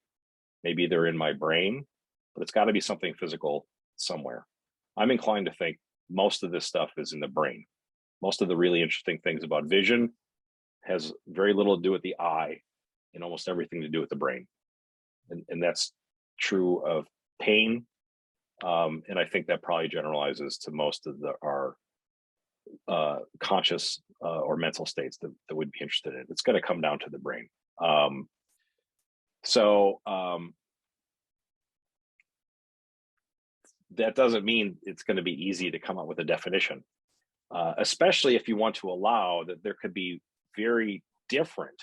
maybe they're in my brain, but it's got to be something physical somewhere. I'm inclined to think most of this stuff is in the brain. Most of the really interesting things about vision has very little to do with the eye and almost everything to do with the brain. And that's true of pain. And I think that probably generalizes to most of our conscious or mental states that we'd be interested in. It's going to come down to the brain. That doesn't mean it's going to be easy to come up with a definition, especially if you want to allow that there could be very different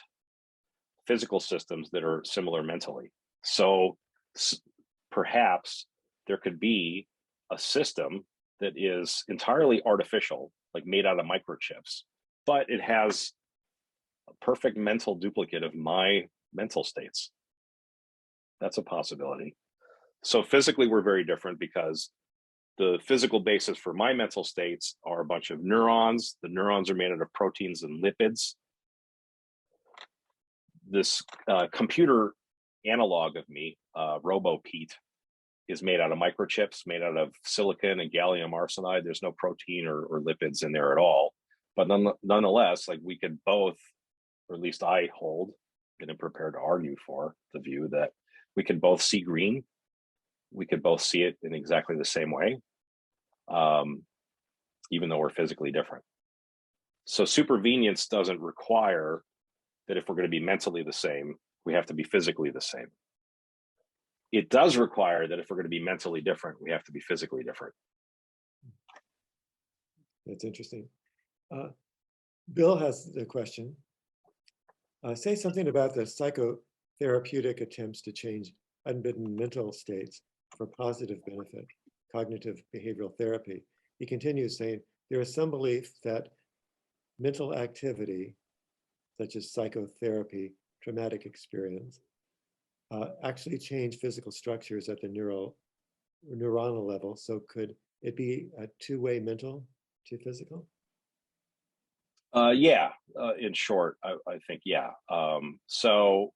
physical systems that are similar mentally. So perhaps there could be a system that is entirely artificial, like made out of microchips, but it has a perfect mental duplicate of my mental states. That's a possibility. So physically, we're very different because the physical basis for my mental states are a bunch of neurons. The neurons are made out of proteins and lipids. This computer analog of me, RoboPete, is made out of microchips, made out of silicon and gallium arsenide. There's no protein or lipids in there at all. But nonetheless, like we could both, or at least I hold, and am prepared to argue for the view that we can both see green. We could both see it in exactly the same way, even though we're physically different. So supervenience doesn't require that if we're going to be mentally the same, we have to be physically the same. It does require that if we're going to be mentally different, we have to be physically different. That's interesting. Bill has a question. Say something about the psychotherapeutic attempts to change unbidden mental states for positive benefit, cognitive behavioral therapy. He continues saying, there is some belief that mental activity, such as psychotherapy, traumatic experience, actually change physical structures at the neuronal level. So could it be a two-way mental to physical? Yeah, in short, I think, yeah. So,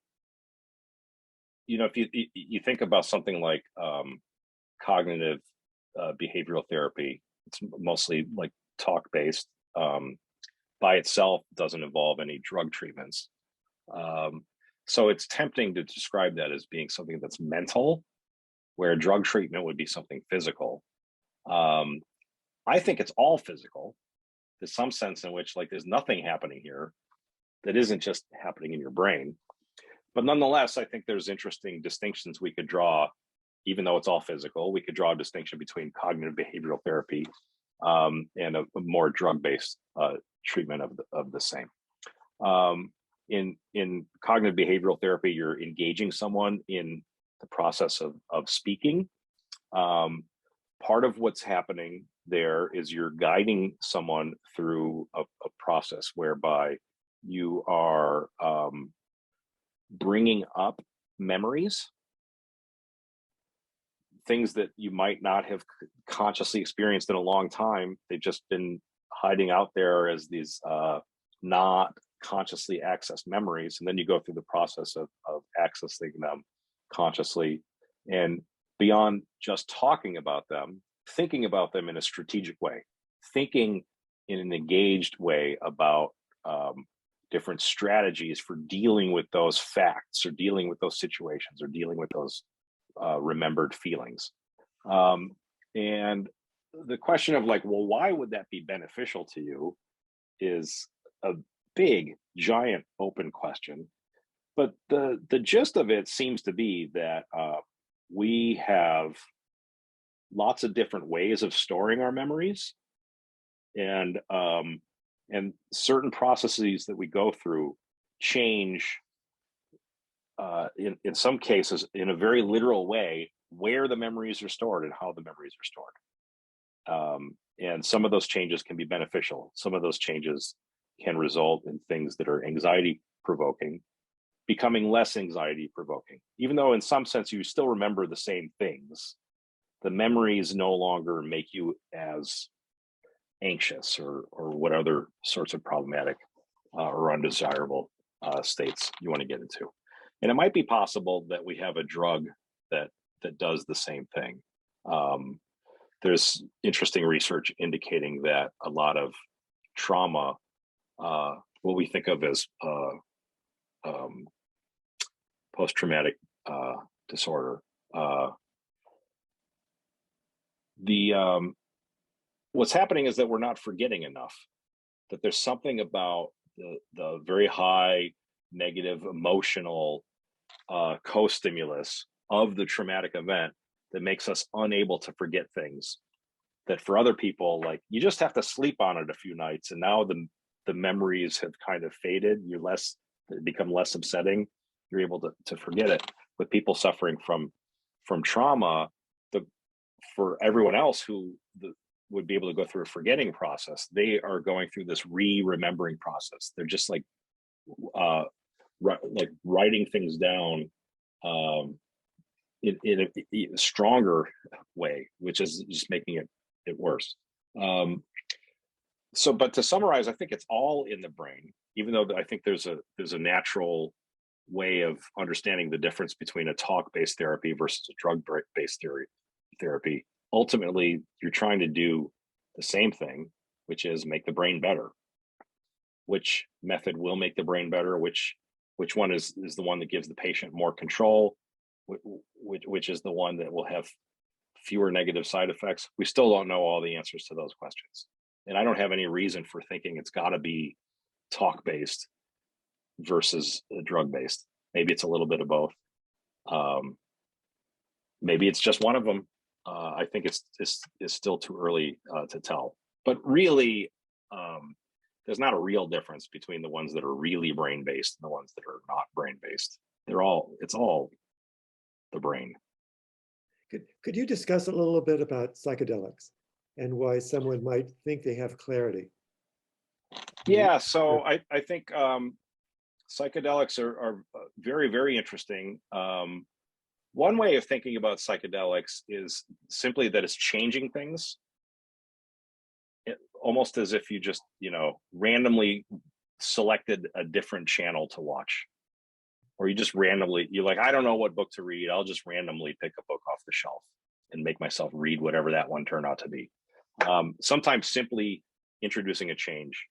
you know, if you think about something like cognitive behavioral therapy, it's mostly like talk-based. By itself, doesn't involve any drug treatments. So it's tempting to describe that as being something that's mental, where drug treatment would be something physical. I think it's all physical. There's some sense in which like there's nothing happening here that isn't just happening in your brain. But nonetheless, I think there's interesting distinctions we could draw, even though it's all physical. We could draw a distinction between cognitive behavioral therapy and a more drug-based treatment of the same. In cognitive behavioral therapy, you're engaging someone in the process of speaking. Part of what's happening there is you're guiding someone through a process whereby you are bringing up memories, things that you might not have consciously experienced in a long time. They've just been hiding out there as these not consciously accessed memories. And then you go through the process of accessing them consciously. And beyond just talking about them, thinking about them in a strategic way, thinking in an engaged way about different strategies for dealing with those facts or dealing with those situations or dealing with those remembered feelings. And the question of like, well, why would that be beneficial to you is a big, giant, open question. But the gist of it seems to be that we have lots of different ways of storing our memories, and certain processes that we go through change, in some cases, in a very literal way, where the memories are stored and how the memories are stored. And some of those changes can be beneficial. Some of those changes can result in things that are anxiety provoking becoming less anxiety provoking. Even though in some sense you still remember the same things, the memories no longer make you as anxious or what other sorts of problematic or undesirable states you want to get into. And it might be possible that we have a drug that does the same thing. There's interesting research indicating that a lot of trauma what we think of as post-traumatic disorder. What's happening is that we're not forgetting enough, that there's something about the very high negative emotional co-stimulus of the traumatic event that makes us unable to forget things that for other people, like, you just have to sleep on it a few nights and now the memories have kind of faded. Become less upsetting. You're able to forget it. With people suffering from trauma, for everyone else who would be able to go through a forgetting process, they are going through this remembering process. They're just like writing things down in a stronger way, which is just making it worse. But to summarize, I think it's all in the brain, even though I think there's a natural way of understanding the difference between a talk-based therapy versus a drug-based therapy. Ultimately, you're trying to do the same thing, which is make the brain better. Which method will make the brain better? Which one is the one that gives the patient more control? Which is the one that will have fewer negative side effects? We still don't know all the answers to those questions. And I don't have any reason for thinking it's got to be talk-based versus drug-based. Maybe it's a little bit of both. Maybe it's just one of them. I think it's still too early to tell. But really, there's not a real difference between the ones that are really brain-based and the ones that are not brain-based. It's all the brain. Could you discuss a little bit about psychedelics and why someone might think they have clarity? Yeah, so I think psychedelics are very, very interesting. One way of thinking about psychedelics is simply that it's changing things, almost as if you just, randomly selected a different channel to watch. Or you just randomly, you're like, I don't know what book to read. I'll just randomly pick a book off the shelf and make myself read whatever that one turned out to be. Sometimes simply introducing a change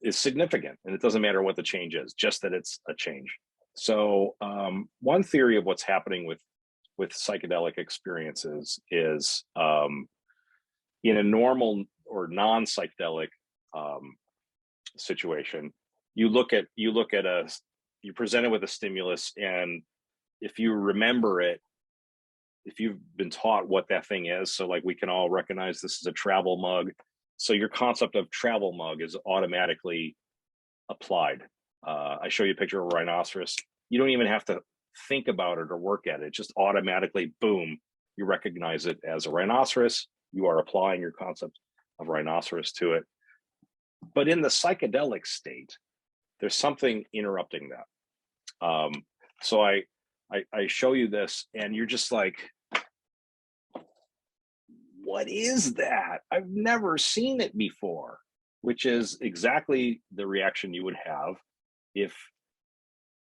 is significant, and it doesn't matter what the change is, just that it's a change. So one theory of what's happening with psychedelic experiences is in a normal or non-psychedelic situation, you're presented with a stimulus, and if you remember it, if you've been taught what that thing is, so like we can all recognize this is a travel mug, so your concept of travel mug is automatically applied. I show you a picture of a rhinoceros. You don't even have to think about it or work at it. Just automatically, boom, you recognize it as a rhinoceros. You are applying your concept of rhinoceros to it. But in the psychedelic state, there's something interrupting that. So I show you this, and you're just like, what is that? I've never seen it before, which is exactly the reaction you would have if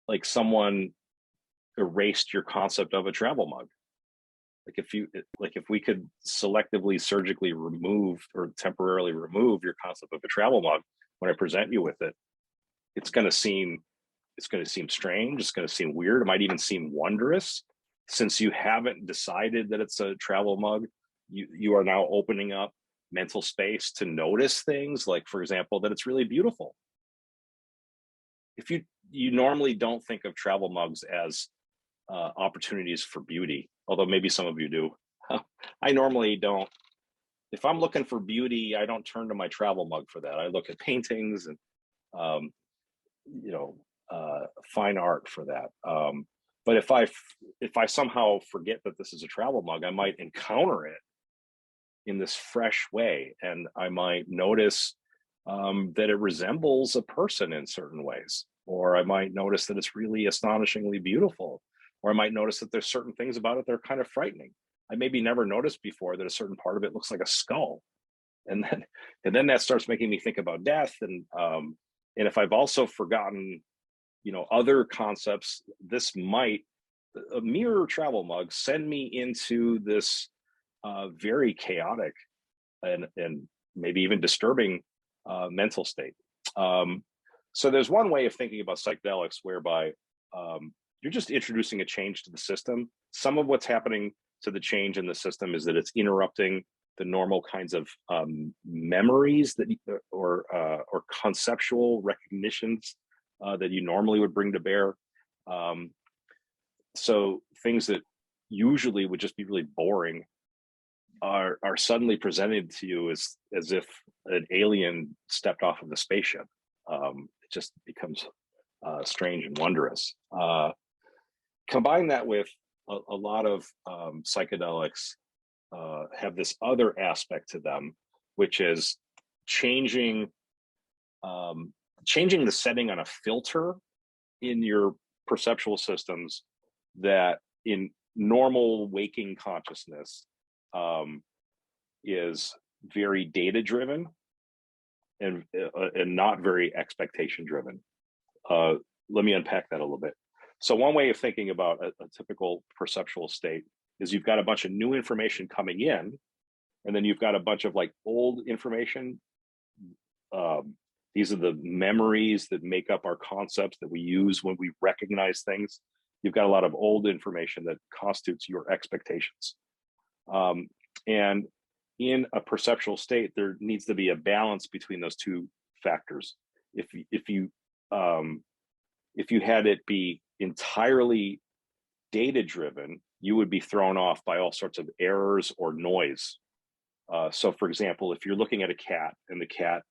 like someone erased your concept of a travel mug. If we could selectively surgically remove or temporarily remove your concept of a travel mug, when I present you with it, it's going to seem strange. It's going to seem weird. It might even seem wondrous, since you haven't decided that it's a travel mug. You are now opening up mental space to notice things, like, for example, that it's really beautiful. If you normally don't think of travel mugs as opportunities for beauty, although maybe some of you do. I normally don't. If I'm looking for beauty, I don't turn to my travel mug for that. I look at paintings and fine art for that. But if I somehow forget that this is a travel mug, I might encounter it in this fresh way, and I might notice that it resembles a person in certain ways, or I might notice that it's really astonishingly beautiful, or I might notice that there's certain things about it that are kind of frightening. I maybe never noticed before that a certain part of it looks like a skull, and then that starts making me think about death, and if I've also forgotten, other concepts, a mere travel mug send me into this very chaotic and maybe even disturbing mental state. So there's one way of thinking about psychedelics whereby you're just introducing a change to the system. Some of what's happening to the change in the system is that it's interrupting the normal kinds of memories that or conceptual recognitions that you normally would bring to bear. So things that usually would just be really boring are suddenly presented to you as if an alien stepped off of the spaceship. It just becomes strange and wondrous. Combine that with a lot of psychedelics have this other aspect to them, which is changing the setting on a filter in your perceptual systems that in normal waking consciousness is very data driven and not very expectation driven. Let me unpack that a little bit. So one way of thinking about a typical perceptual state is you've got a bunch of new information coming in, and then you've got a bunch of like old information. These are the memories that make up our concepts that we use when we recognize things. You've got a lot of old information that constitutes your expectations. And in a perceptual state, there needs to be a balance between those two factors. If you had it be entirely data driven, you would be thrown off by all sorts of errors or noise. So for example, if you're looking at a cat and the cat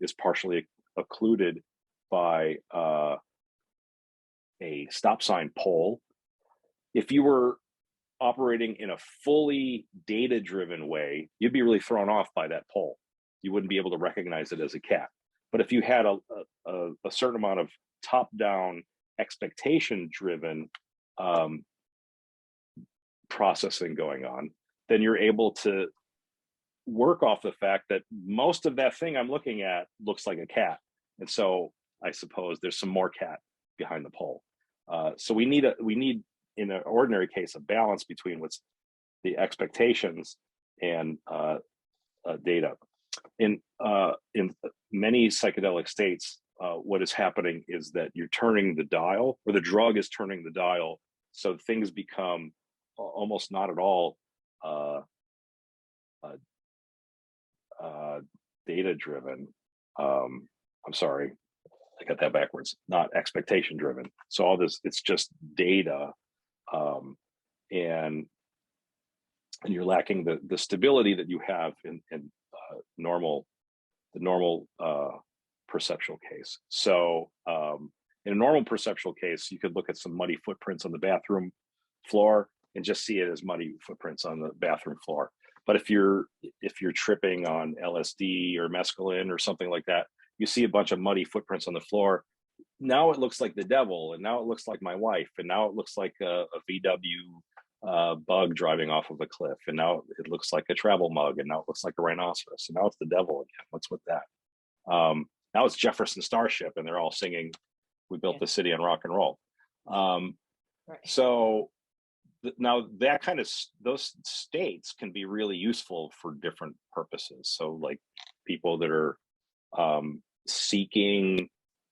is partially occluded by a stop sign pole, if you were operating in a fully data driven way, you'd be really thrown off by that pole. You wouldn't be able to recognize it as a cat. But if you had a certain amount of top down expectation driven processing going on, then you're able to work off the fact that most of that thing I'm looking at looks like a cat. And so I suppose there's some more cat behind the pole. So we need in an ordinary case a balance between what's the expectations and data. In many psychedelic states, what is happening is that you're turning the dial, or the drug is turning the dial, so things become almost not at all data driven. I'm sorry, I got that backwards. Not expectation driven. So all this, it's just data, and you're lacking the stability that you have in the normal perceptual case. So in a normal perceptual case, you could look at some muddy footprints on the bathroom floor and just see it as muddy footprints on the bathroom floor. But if you're tripping on LSD or mescaline or something like that, you see a bunch of muddy footprints on the floor. Now it looks like the devil, and now it looks like my wife, and now it looks like a VW bug driving off of a cliff, and now it looks like a travel mug, and now it looks like a rhinoceros, and now it's the devil again. What's with that? Now it's Jefferson Starship, and they're all singing, "We built the city on rock and roll." Right. So now that kind of those states can be really useful for different purposes. So like people that are seeking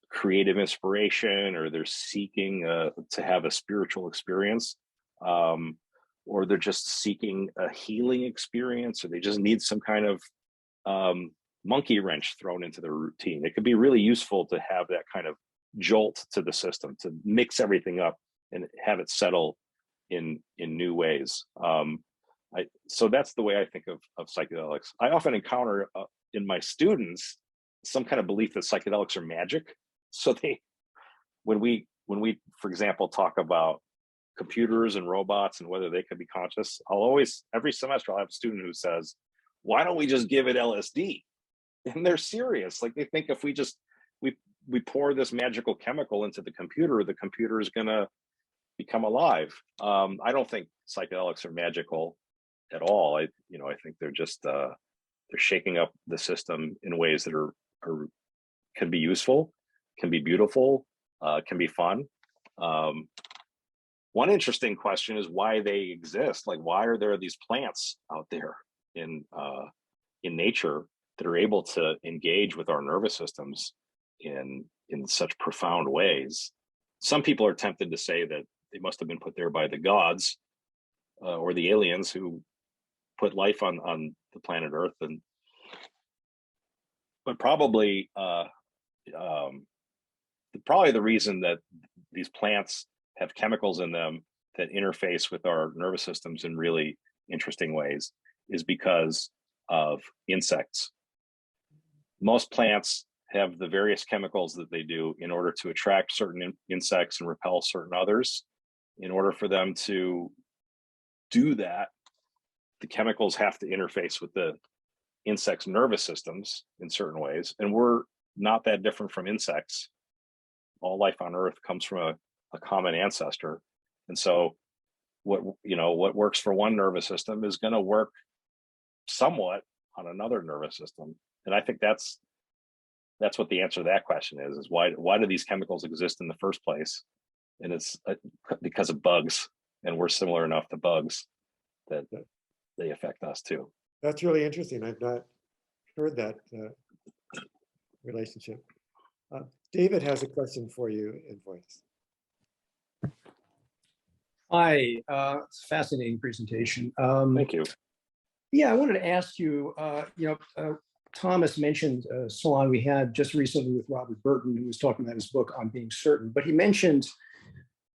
creative inspiration, or they're seeking to have a spiritual experience, or they're just seeking a healing experience, or they just need some kind of monkey wrench thrown into their routine. It could be really useful to have that kind of jolt to the system, to mix everything up and have it settle in new ways. So that's the way I think of psychedelics. I often encounter in my students some kind of belief that psychedelics are magic. So when we, for example, talk about computers and robots and whether they could be conscious, every semester I'll have a student who says, "Why don't we just give it LSD?" And they're serious. Like they think if we pour this magical chemical into the computer is gonna become alive. I don't think psychedelics are magical at all. I think they're just they're shaking up the system in ways that can be useful, can be beautiful, can be fun. One interesting question is why they exist. Like, why are there these plants out there in nature that are able to engage with our nervous systems in in such profound ways. Some people are tempted to say that they must have been put there by the gods or the aliens who put life on the planet Earth, but probably probably the reason that these plants have chemicals in them that interface with our nervous systems in really interesting ways is because of insects. Most plants have the various chemicals that they do in order to attract certain insects and repel certain others. In order for them to do that, the chemicals have to interface with the insects' nervous systems in certain ways. And we're not that different from insects. All life on Earth comes from a common ancestor. And so what works for one nervous system is going to work somewhat on another nervous system. And I think that's what the answer to that question is why do these chemicals exist in the first place? And it's because of bugs, and we're similar enough to bugs that they affect us too. That's really interesting. I've not heard that relationship. David has a question for you in voice. Hi, it's a fascinating presentation. Thank you. Yeah, I wanted to ask you, Thomas mentioned Salon we had just recently with Robert Burton, who was talking about his book On Being Certain, but he mentioned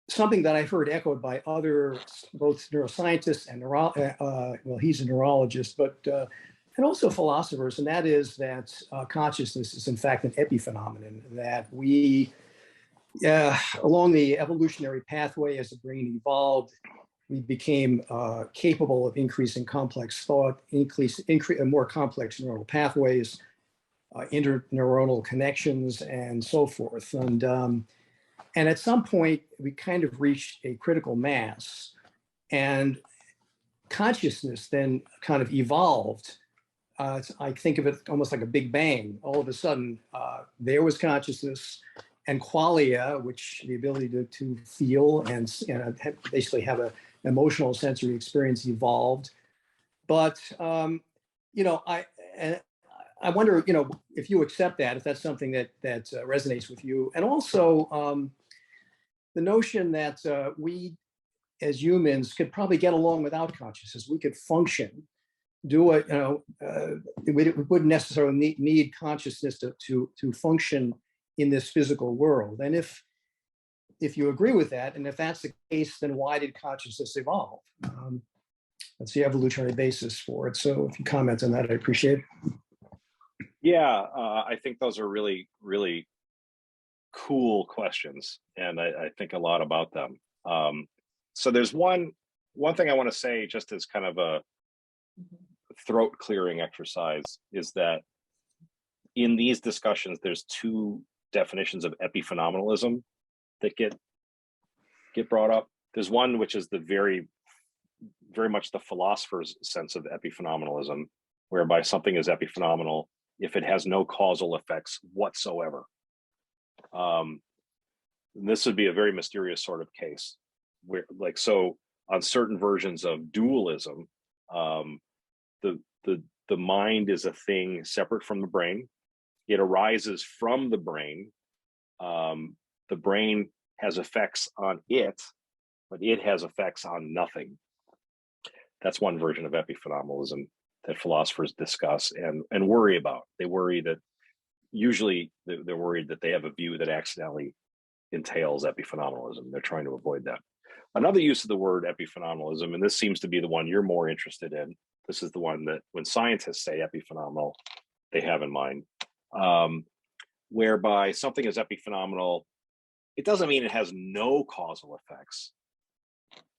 something that I've heard echoed by other, both neuroscientists and well, he's a neurologist, but and also philosophers, and that is that consciousness is in fact an epiphenomenon, that we, along the evolutionary pathway as the brain evolved, we became capable of increasing complex thought, more complex neural pathways, interneuronal connections, and so forth. And at some point, we kind of reached a critical mass, and consciousness then kind of evolved. I think of it almost like a big bang. All of a sudden, there was consciousness, and qualia, which the ability to feel and basically have an emotional sensory experience, evolved. But I wonder, if you accept that, if that's something that resonates with you, and also the notion that we as humans could probably get along without consciousness. We could function, do it. We wouldn't necessarily need consciousness to function in this physical world. And if you agree with that, and if that's the case, then why did consciousness evolve? That's the evolutionary basis for it. So if you comment on that, I appreciate it. Yeah, I think those are really, really cool questions, and I think a lot about them. So there's one thing I want to say, just as kind of a throat clearing exercise, is that in these discussions, there's two definitions of epiphenomenalism that get brought up. There's one which is the very, very much the philosopher's sense of epiphenomenalism, whereby something is epiphenomenal if it has no causal effects whatsoever. This would be a very mysterious sort of case, where, like, so on certain versions of dualism, the mind is a thing separate from the brain. It arises from the brain. The brain has effects on it, but it has effects on nothing. That's one version of epiphenomenalism that philosophers discuss and worry about. They worry that usually they're worried that they have a view that accidentally entails epiphenomenalism. They're trying to avoid that. Another use of the word epiphenomenalism, and this seems to be the one you're more interested in. This is the one that when scientists say epiphenomenal, they have in mind, whereby something is epiphenomenal. It doesn't mean it has no causal effects.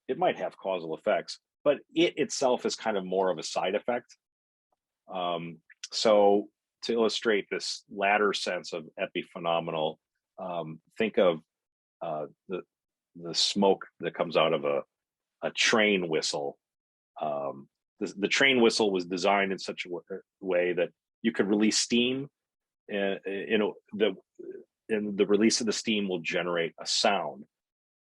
It might have causal effects, but it itself is kind of more of a side effect. So to illustrate this latter sense of epiphenomenal, think of the smoke that comes out of a train whistle. The train whistle was designed in such a way that you could release steam, and the release of the steam will generate a sound.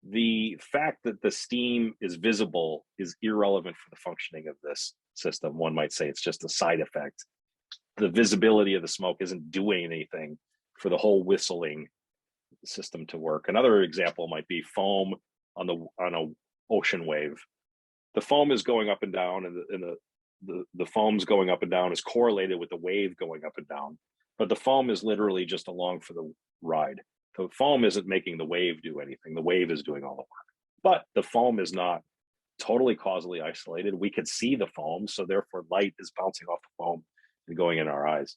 The fact that the steam is visible is irrelevant for the functioning of this system. One might say it's just a side effect. The visibility of the smoke isn't doing anything for the whole whistling system to work. Another example might be foam on a ocean wave. The foam is going up and down, and the foam's going up and down is correlated with the wave going up and down. But the foam is literally just along for the ride. The foam isn't making the wave do anything. The wave is doing all the work. But the foam is not totally causally isolated. We could see the foam, so therefore light is bouncing off the foam and going in our eyes.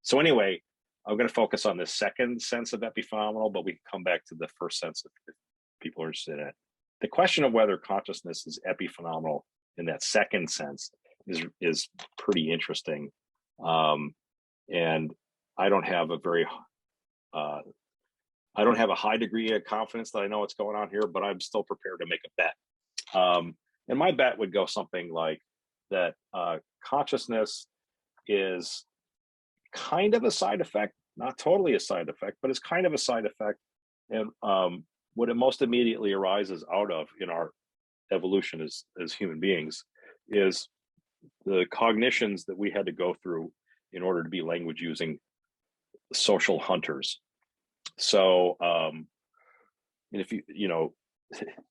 So anyway, I'm going to focus on the second sense of epiphenomenal, but we can come back to the first sense if people are interested in it. The question of whether consciousness is epiphenomenal in that second sense is pretty interesting. And I don't have a high degree of confidence that I know what's going on here, but I'm still prepared to make a bet. And my bet would go something like that. Consciousness is kind of a side effect, not totally a side effect, but it's kind of a side effect. And what it most immediately arises out of in our evolution as human beings is the cognitions that we had to go through in order to be language using social hunters. So, and if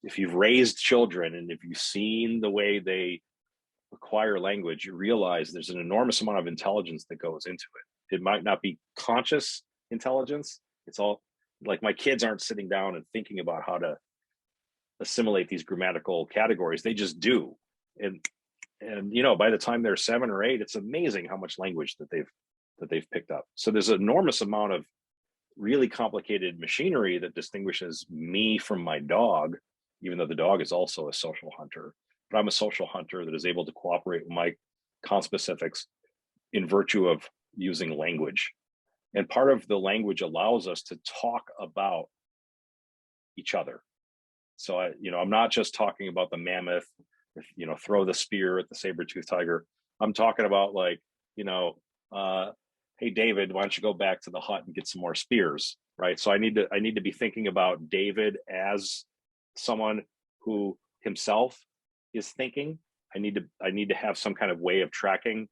if you've raised children and if you've seen the way they acquire language, you realize there's an enormous amount of intelligence that goes into it. It might not be conscious intelligence. It's all like my kids aren't sitting down and thinking about how to assimilate these grammatical categories. They just do. And by the time they're 7 or 8, it's amazing how much language that they've picked up. So there's an enormous amount of really complicated machinery that distinguishes me from my dog, even though the dog is also a social hunter. But I'm a social hunter that is able to cooperate with my conspecifics in virtue of using language. And part of the language allows us to talk about each other. So I'm not just talking about the mammoth, throw the spear at the saber-toothed tiger. I'm talking about hey David, why don't you go back to the hut and get some more spears, right? So I need to be thinking about David as someone who himself is thinking. I need to have some kind of way of tracking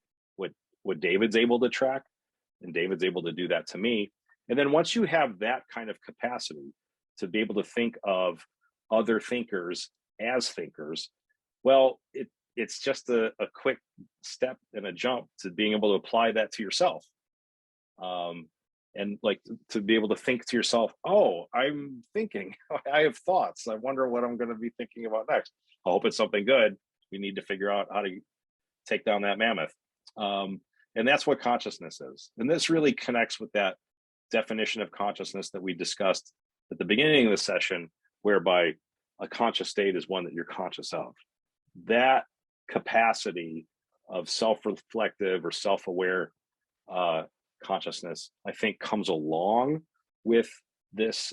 what David's able to track, and David's able to do that to me. And then once you have that kind of capacity to be able to think of other thinkers as thinkers, well, it's just a quick step and a jump to being able to apply that to yourself. And to be able to think to yourself, oh, I'm thinking, I have thoughts. I wonder what I'm going to be thinking about next. I hope it's something good. We need to figure out how to take down that mammoth. And that's what consciousness is. And this really connects with that definition of consciousness that we discussed at the beginning of the session, whereby a conscious state is one that you're conscious of. That capacity of self-reflective or self-aware consciousness, I think, comes along with this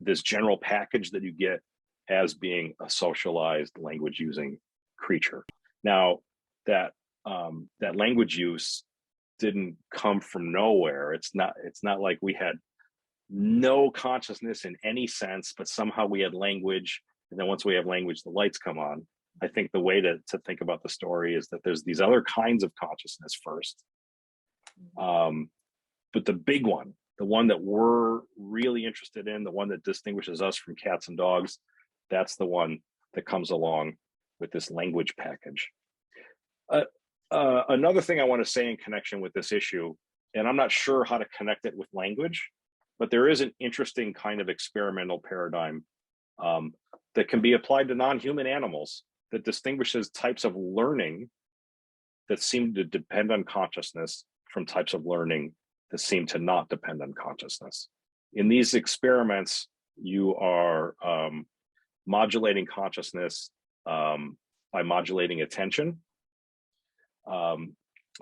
this general package that you get as being a socialized language using creature. Now, that language use didn't come from nowhere. It's not like we had no consciousness in any sense, but somehow we had language, and then once we have language, the lights come on. I think the way to think about the story is that there's these other kinds of consciousness first. But the big one, the one that we're really interested in, the one that distinguishes us from cats and dogs, that's the one that comes along with this language package. Another thing I want to say in connection with this issue, and I'm not sure how to connect it with language, but there is an interesting kind of experimental paradigm that can be applied to non-human animals that distinguishes types of learning that seem to depend on consciousness from types of learning that seem to not depend on consciousness. In these experiments, you are modulating consciousness by modulating attention.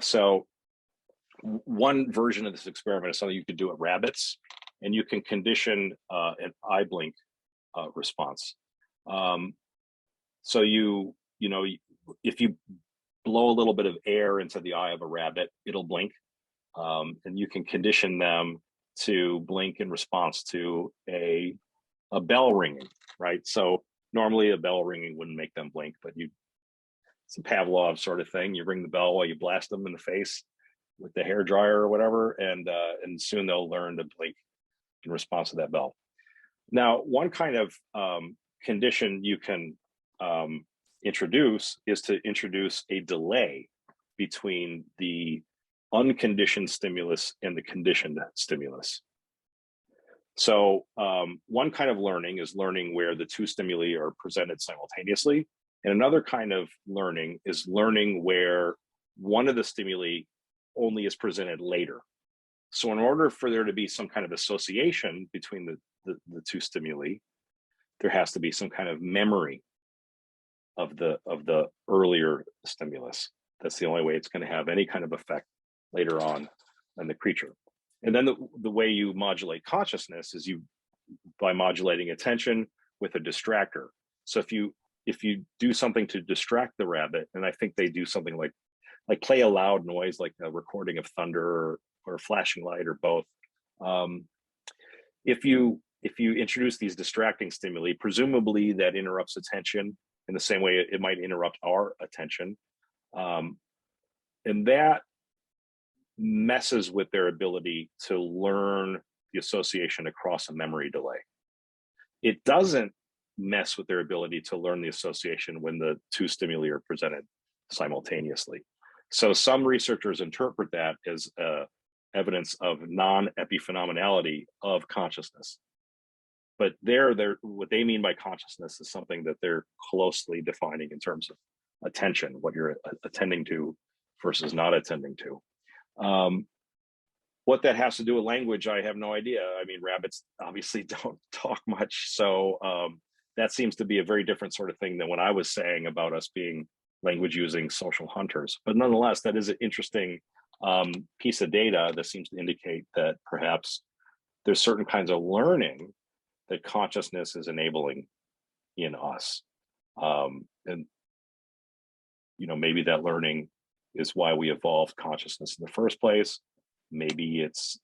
So one version of this experiment is something you could do at rabbits, and you can condition an eye blink response. So if you blow a little bit of air into the eye of a rabbit, it'll blink, and you can condition them to blink in response to a bell ringing, right? So normally a bell ringing wouldn't make them blink, but it's a Pavlov sort of thing. You ring the bell while you blast them in the face with the hair dryer or whatever, and soon they'll learn to blink in response to that bell. Now, one kind of condition you can introduce is to introduce a delay between the unconditioned stimulus and the conditioned stimulus. So one kind of learning is learning where the two stimuli are presented simultaneously. And another kind of learning is learning where one of the stimuli only is presented later. So in order for there to be some kind of association between the two stimuli, there has to be some kind of memory of the earlier stimulus. That's the only way it's going to have any kind of effect later on in the creature. And then the way you modulate consciousness is by modulating attention with a distractor. So if you do something to distract the rabbit, and I think they do something like play a loud noise, like a recording of thunder or a flashing light or both. If you introduce these distracting stimuli, presumably that interrupts attention in the same way it might interrupt our attention. And that messes with their ability to learn the association across a memory delay. It doesn't mess with their ability to learn the association when the two stimuli are presented simultaneously. So some researchers interpret that as evidence of non-epiphenomenality of consciousness. But what they mean by consciousness is something that they're closely defining in terms of attention, what you're attending to versus not attending to. What that has to do with language, I have no idea. I mean, rabbits obviously don't talk much. So that seems to be a very different sort of thing than what I was saying about us being language using social hunters. But nonetheless, that is an interesting piece of data that seems to indicate that perhaps there's certain kinds of learning that consciousness is enabling in us. And, maybe that learning is why we evolved consciousness in the first place. Maybe it's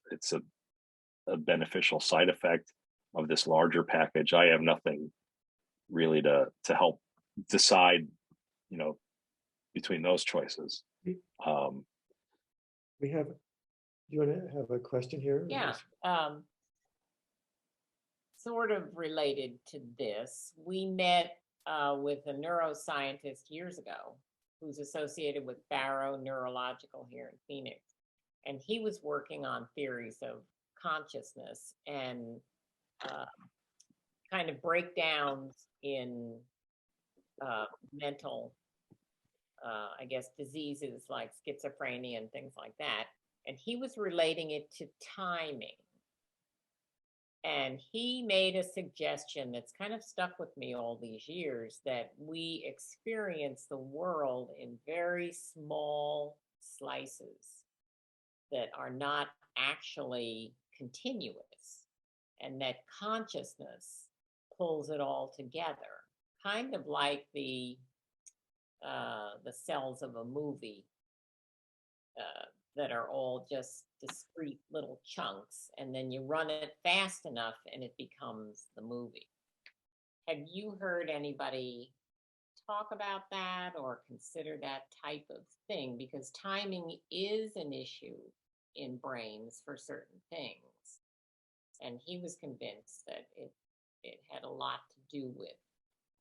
a beneficial side effect of this larger package. I have nothing really to help decide, between those choices. We have, do you want to have a question here? Yeah. Sort of related to this, we met with a neuroscientist years ago who's associated with Barrow Neurological here in Phoenix. And he was working on theories of consciousness and kind of breakdowns in mental, I guess, diseases like schizophrenia and things like that. And he was relating it to timing. And he made a suggestion that's kind of stuck with me all these years, that we experience the world in very small slices that are not actually continuous, and that consciousness pulls it all together, kind of like the cells of a movie that are all just discrete little chunks, and then you run it fast enough and it becomes the movie. Have you heard anybody talk about that or consider that type of thing? Because timing is an issue in brains for certain things. And he was convinced that it had a lot to do with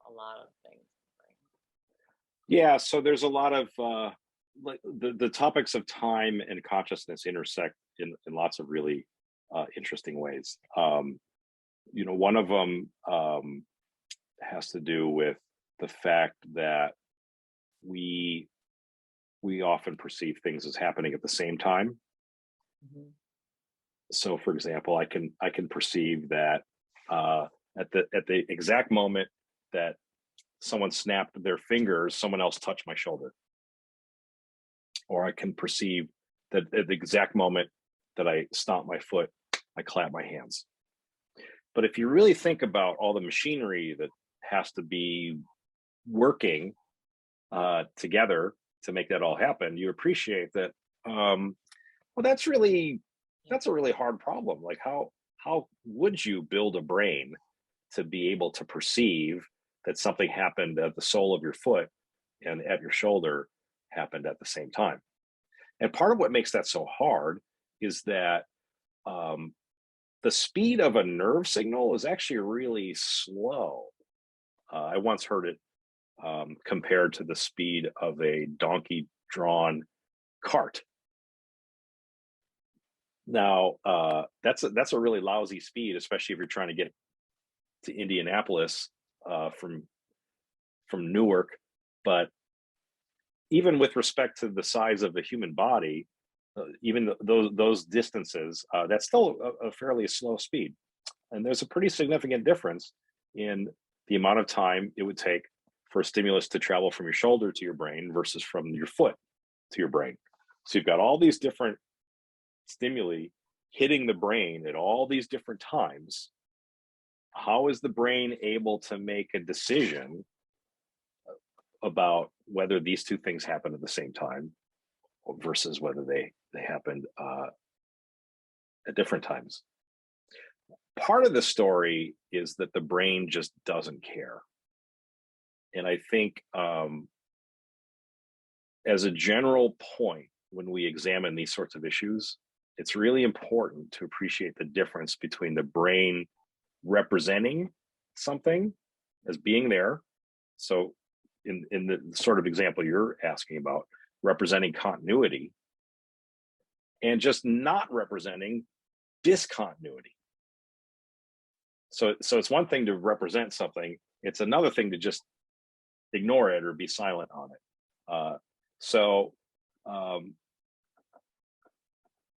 a lot of things. Yeah, so there's a lot of the topics of time and consciousness intersect in lots of really interesting ways. One of them has to do with the fact that we often perceive things as happening at the same time. Mm-hmm. So, for example, I can perceive that at the exact moment that someone snapped their fingers, someone else touched my shoulder. Or I can perceive that at the exact moment that I stomp my foot, I clap my hands. But if you really think about all the machinery that has to be working together to make that all happen, you appreciate that. That's a really hard problem. Like how would you build a brain to be able to perceive that something happened at the sole of your foot and at your shoulder happened at the same time? And part of what makes that so hard is that the speed of a nerve signal is actually really slow. I once heard it compared to the speed of a donkey-drawn cart. Now, that's a really lousy speed, especially if you're trying to get to Indianapolis from Newark. But even with respect to the size of the human body, even those distances, that's still a fairly slow speed. And there's a pretty significant difference in the amount of time it would take for a stimulus to travel from your shoulder to your brain versus from your foot to your brain. So you've got all these different stimuli hitting the brain at all these different times. How is the brain able to make a decision about whether these two things happen at the same time versus whether they happened at different times? Part of the story is that the brain just doesn't care. And I think as a general point, when we examine these sorts of issues, it's really important to appreciate the difference between the brain representing something as being there. So in the sort of example you're asking about, representing continuity, and just not representing discontinuity. So it's one thing to represent something, it's another thing to just ignore it or be silent on it.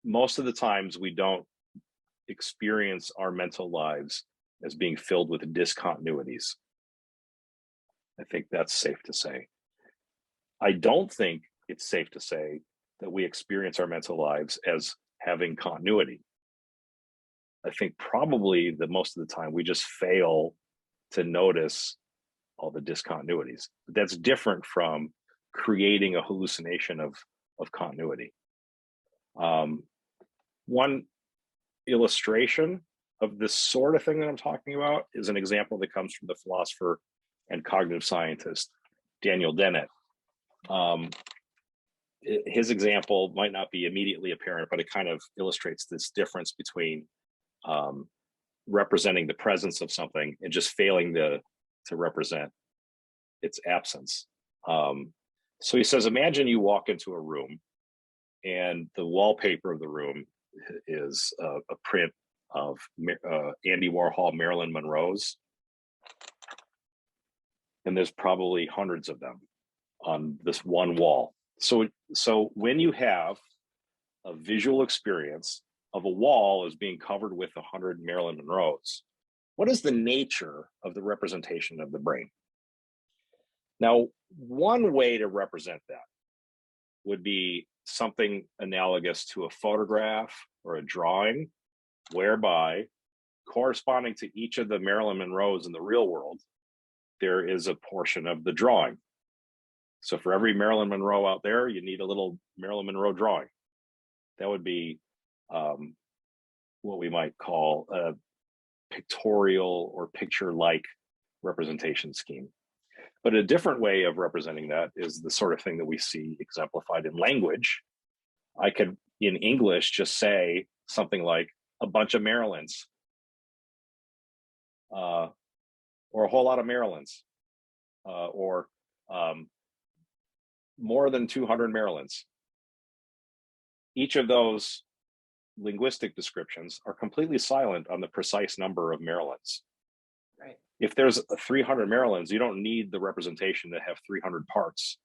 Most of the times we don't experience our mental lives as being filled with discontinuities. I think that's safe to say. I don't think it's safe to say that we experience our mental lives as having continuity. I think probably that most of the time we just fail to notice all the discontinuities. But that's different from creating a hallucination of continuity. One illustration of this sort of thing that I'm talking about is an example that comes from the philosopher and cognitive scientist Daniel Dennett. His example might not be immediately apparent, but it kind of illustrates this difference between representing the presence of something and just failing to represent its absence. So he says, imagine you walk into a room and the wallpaper of the room is a print of Andy Warhol, Marilyn Monroe's. And there's probably hundreds of them on this one wall. So when you have a visual experience of a wall as being covered with 100 Marilyn Monroes, what is the nature of the representation of the brain? Now, one way to represent that would be something analogous to a photograph or a drawing, whereby corresponding to each of the Marilyn Monroes in the real world, there is a portion of the drawing. So for every Marilyn Monroe out there, you need a little Marilyn Monroe drawing. That would be what we might call a pictorial or picture-like representation scheme. But a different way of representing that is the sort of thing that we see exemplified in language. I could, in English, just say something like a bunch of Marilyns, or a whole lot of Marilyns, or more than 200 Marilyns. Each of those linguistic descriptions are completely silent on the precise number of Marilyns. Right. If there's 300 Marilyns, you don't need the representation to have 300 parts.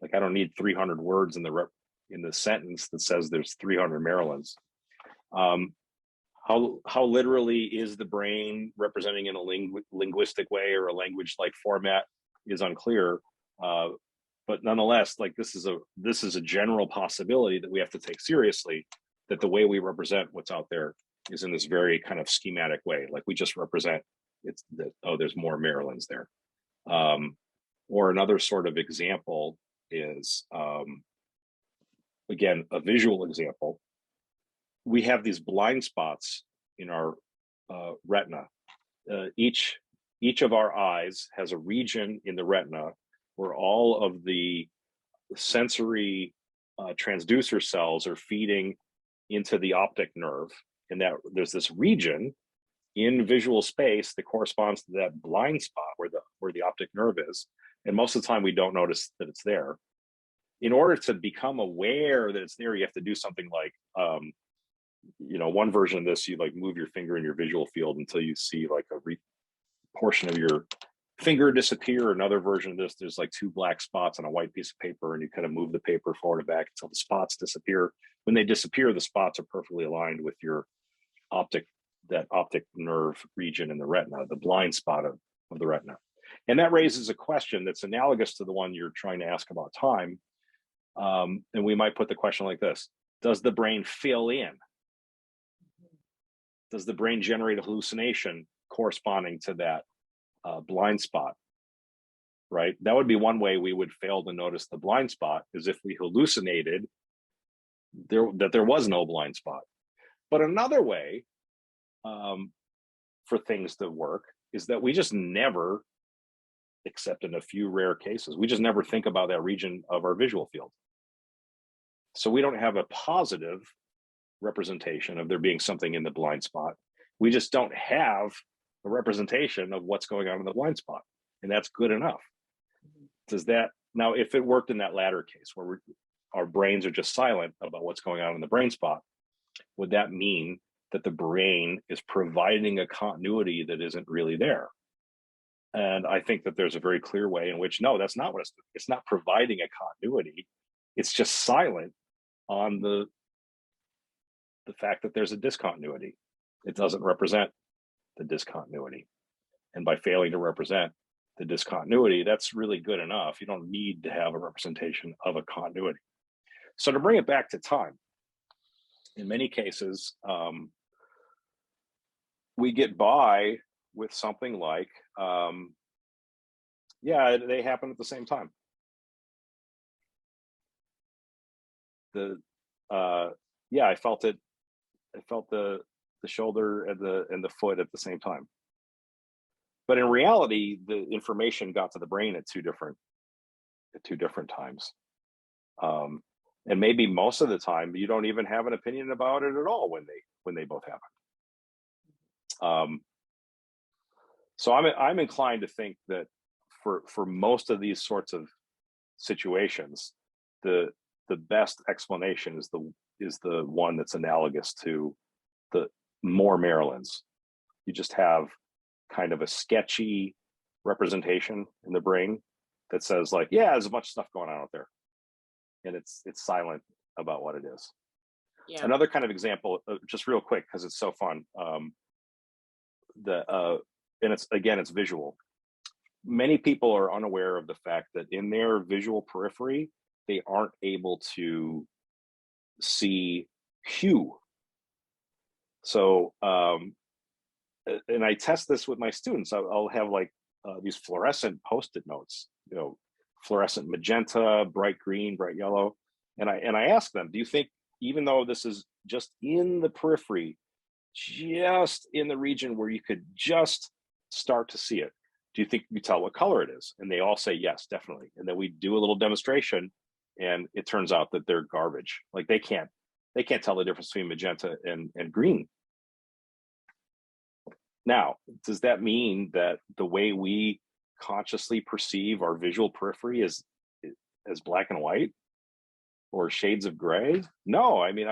Like I don't need 300 words in the sentence that says there's 300 Marilyns. How literally is the brain representing in a linguistic way or a language-like format is unclear. But nonetheless, like this is a general possibility that we have to take seriously, that the way we represent what's out there is in this very kind of schematic way. Like we just represent it's that, oh, there's more Marilyns there. Or another sort of example is, again, a visual example. We have these blind spots in our retina. Each of our eyes has a region in the retina where all of the sensory transducer cells are feeding into the optic nerve, in that there's this region in visual space that corresponds to that blind spot where the optic nerve is. And most of the time we don't notice that it's there. In order to become aware that it's there, you have to do something like, one version of this, you like move your finger in your visual field until you see like a portion of your finger disappear. Another version of this, there's like two black spots on a white piece of paper, and you kind of move the paper forward and back until the spots disappear. When they disappear, the spots are perfectly aligned with that optic nerve region in the retina, the blind spot of the retina. And that raises a question that's analogous to the one you're trying to ask about time. And we might put the question like this: does the brain fill in? Does the brain generate a hallucination corresponding to that blind spot? Right? That would be one way we would fail to notice the blind spot, is if we hallucinated that there was no blind spot. But another way for things to work is that we just never, except in a few rare cases, we just never think about that region of our visual field. So we don't have a positive representation of there being something in the blind spot. We just don't have a representation of what's going on in the blind spot. And that's good enough. Now, if it worked in that latter case where our brains are just silent about what's going on in the brain spot, would that mean that the brain is providing a continuity that isn't really there? And I think that there's a very clear way in which, no, that's not what it's not providing a continuity. It's just silent on the fact that there's a discontinuity. It doesn't represent the discontinuity. And by failing to represent the discontinuity, that's really good enough. You don't need to have a representation of a continuity. So to bring it back to time, in many cases, we get by with something like, they happen at the same time. I felt it. I felt the shoulder and the foot at the same time. But in reality, the information got to the brain at two different times. And maybe most of the time you don't even have an opinion about it at all when they both happen. So I'm inclined to think that for most of these sorts of situations, the best explanation is the one that's analogous to the more Marylands. You just have kind of a sketchy representation in the brain that says like, yeah, there's a bunch of stuff going on out there, and it's silent about what it is. Yeah. Another kind of example, just real quick, because it's so fun. And it's visual. Many people are unaware of the fact that in their visual periphery, they aren't able to see hue. So, and I test this with my students. I'll have like these fluorescent Post-it notes, fluorescent magenta, bright green, bright yellow. And I ask them, do you think, even though this is just in the periphery, just in the region where you could just start to see it, do you think you tell what color it is? And they all say, yes, definitely. And then we do a little demonstration, and it turns out that they're garbage. Like they can't tell the difference between magenta and green. Now, does that mean that the way we consciously perceive our visual periphery is as black and white or shades of gray? No, I mean,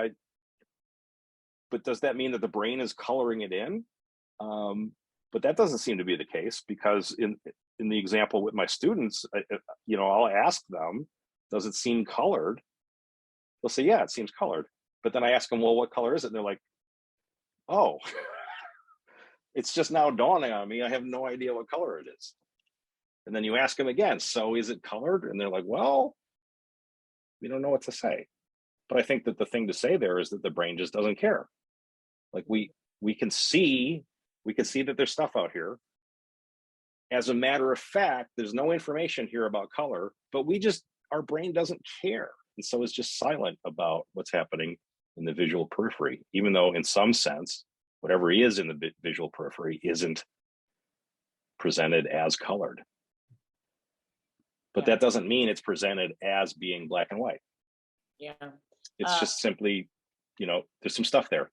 but does that mean that the brain is coloring it in? But that doesn't seem to be the case, because in the example with my students, I'll ask them, does it seem colored? They'll say, yeah, it seems colored. But then I ask them, well, what color is it? And they're like, oh, it's just now dawning on me. I have no idea what color it is. And then you ask them again, so is it colored? And they're like, well, we don't know what to say. But I think that the thing to say there is that the brain just doesn't care. Like we can see that there's stuff out here. As a matter of fact, there's no information here about color, but our brain doesn't care. And so it's just silent about what's happening in the visual periphery, even though in some sense, whatever is in the visual periphery isn't presented as colored. But that doesn't mean it's presented as being black and white. Yeah. It's just simply, there's some stuff there.